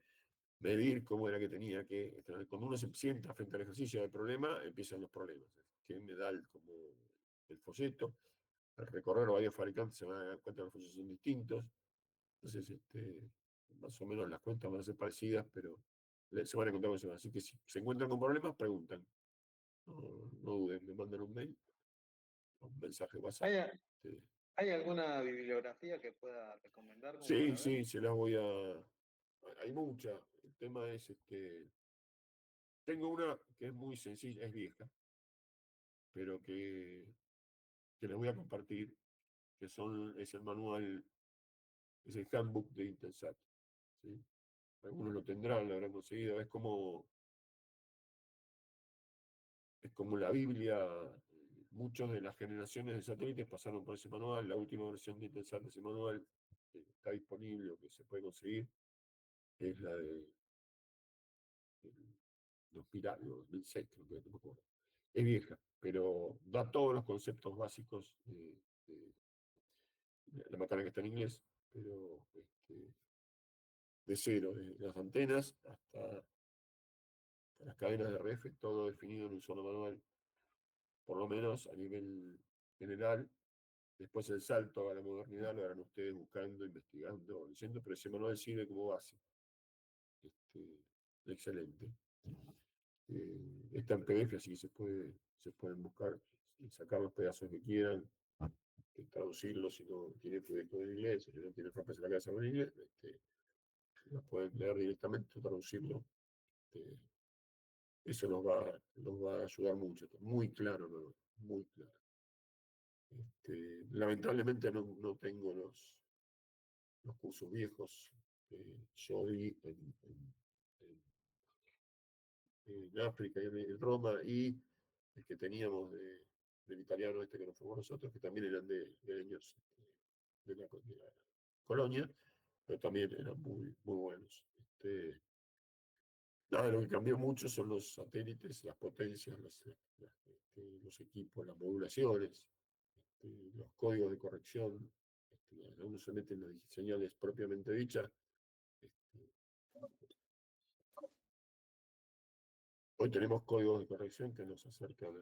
medir? ¿Cómo era que tenía que? Cuando uno se sienta frente al ejercicio del problema, empiezan los problemas. ¿Quién me da el folleto? Al recorrer varios fabricantes se van a dar cuenta que los folletos son distintos. Entonces, más o menos las cuentas van a ser parecidas, pero se van a encontrar con eso. Así que si se encuentran con problemas, preguntan. No, no duden, me mandan un mail, un mensaje WhatsApp. Hay, Sí. ¿Hay alguna bibliografía que pueda recomendar como Sí, para ver? sí, se las voy a... Hay muchas. El tema es, tengo una que es muy sencilla, es vieja, pero que les voy a compartir, es el manual, es el handbook de Intelsat. ¿Sí? Algunos lo tendrán, lo habrán conseguido. Es como la Biblia. Muchos de las generaciones de satélites pasaron por ese manual. La última versión de Intelsat de ese manual está disponible o que se puede conseguir. Es la de 2006, creo que no me acuerdo. Es vieja, pero da todos los conceptos básicos la macana que está en inglés, pero de cero, desde las antenas hasta las cadenas de RF, todo definido en un solo manual, por lo menos a nivel general. Después el salto a la modernidad lo harán ustedes buscando, investigando, leyendo, pero ese manual sirve como base. Excelente. Está en PDF, así que se pueden buscar y sacar los pedazos que quieran, traducirlos si no tiene proyecto en inglés, si no tiene frases en la cabeza en inglés, los pueden leer directamente, traducirlo. Este, Eso nos va a ayudar mucho. Muy claro, ¿no? Muy claro. Lamentablemente no tengo los cursos viejos. Yo vi en África y en Roma, y el que teníamos del italiano este que nos formó nosotros, que también eran de años de la colonia, pero también eran muy, muy buenos. Nada, lo que cambió mucho son los satélites, las potencias, los equipos, las modulaciones, los códigos de corrección. Uno se mete en las señales propiamente dichas. este, Hoy tenemos códigos de corrección que nos acercan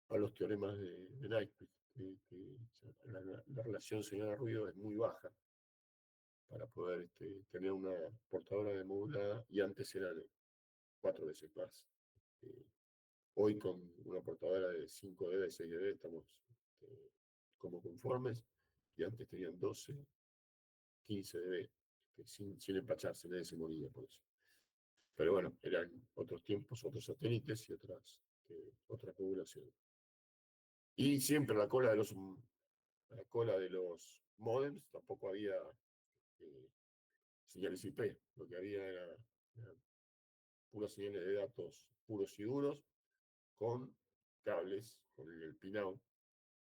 a los teoremas de Nyquist, la relación señal-ruido es muy baja para poder tener una portadora de modulada, y antes eran 4 veces más. Eh, Hoy con una portadora de 5 dB, 6 dB estamos como conformes, y antes tenían 12, 15 dB, sin empacharse, nadie se moría por eso. Pero bueno, eran otros tiempos, otros satélites y otras poblaciones. Y siempre a la cola de los modems tampoco había señales IP. Lo que había eran puras señales de datos puros y duros, con cables, con el pinout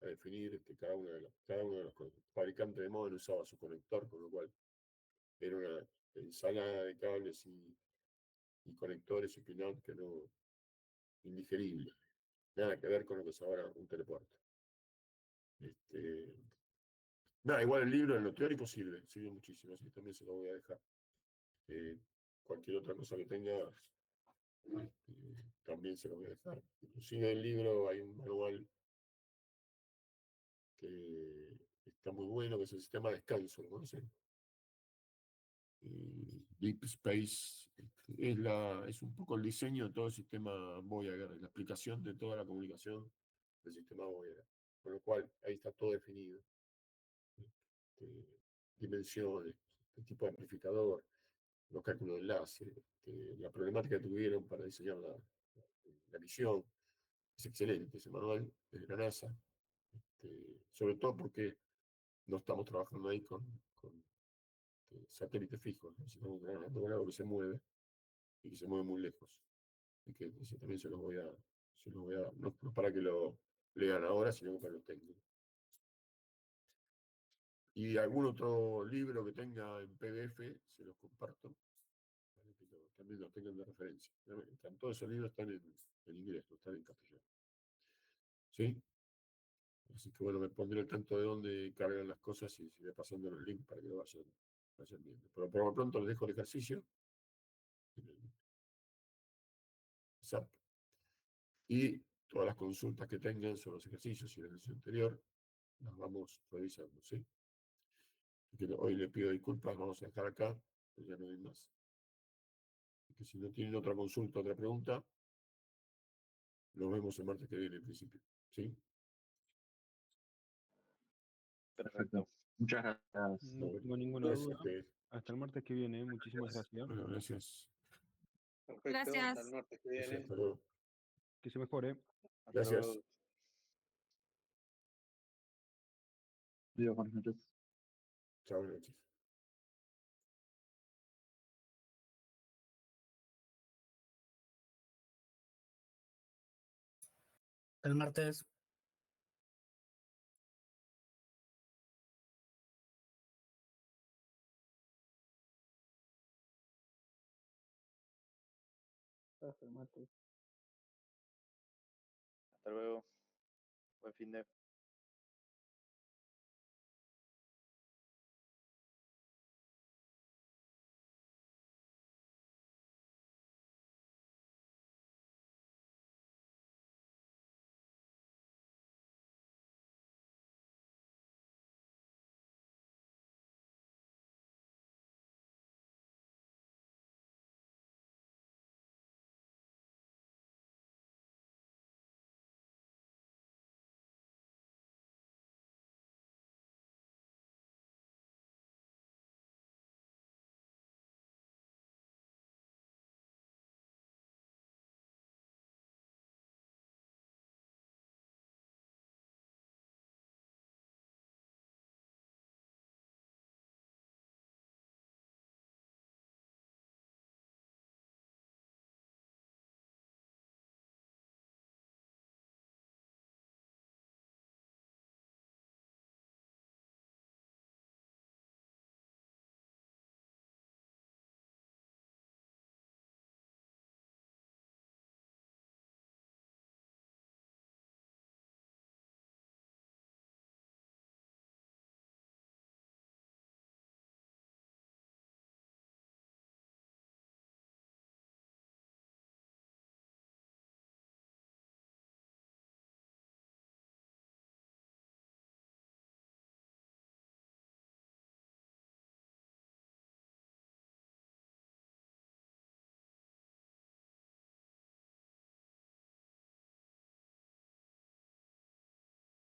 a definir. Cada uno de los fabricantes de modem usaba su conector, con lo cual era una ensalada de cables y conectores y pinout que no, indigerible. Nada que ver con lo que es ahora un telepuerto. Nada, igual el libro en lo teórico sirve muchísimo, así que también se lo voy a dejar. Cualquier otra cosa que tenga, también se lo voy a dejar. Inclusive el libro hay un manual que está muy bueno, que es el sistema de descanso, ¿lo conocen? Deep Space, es un poco el diseño de todo el sistema Voyager, la explicación de toda la comunicación del sistema Voyager. Con lo cual, ahí está todo definido. Este, Dimensiones, el tipo de amplificador, los cálculos de enlace, la problemática que tuvieron para diseñar la misión. Es excelente ese manual, es de la NASA. Sobre todo porque no estamos trabajando ahí con satélites fijos, ¿no? Sino con algo que se mueve y que se mueve muy lejos. Y que ese también se los voy a, no para que lo lean ahora, sino que para que lo tengan. Y algún otro libro que tenga en PDF, se los comparto, para que también lo tengan de referencia. Todos esos libros están en inglés, no están en castellano. ¿Sí? Así que bueno, me pondré al tanto de dónde cargan las cosas y iré pasando los links para que lo vayan viendo. Pero por lo pronto les dejo el ejercicio en el WhatsApp, y todas las consultas que tengan sobre los ejercicios y el ejercicio anterior las vamos revisando, ¿sí? Así que hoy le pido disculpas, vamos a dejar acá, pues ya no hay más. Así que si no tienen otra consulta, otra pregunta, nos vemos el martes que viene en principio, ¿sí? Perfecto. Muchas gracias. No tengo ninguna Gracias, duda. Pete. Hasta el martes que viene. Muchísimas gracias. Bueno, gracias. Perfecto, Gracias. hasta el martes que Gracias, viene. hasta luego. Que se mejore. Hasta Gracias. luego. Adiós, buenas noches. Chao, buenas noches. El martes. Hasta luego. Buen fin de.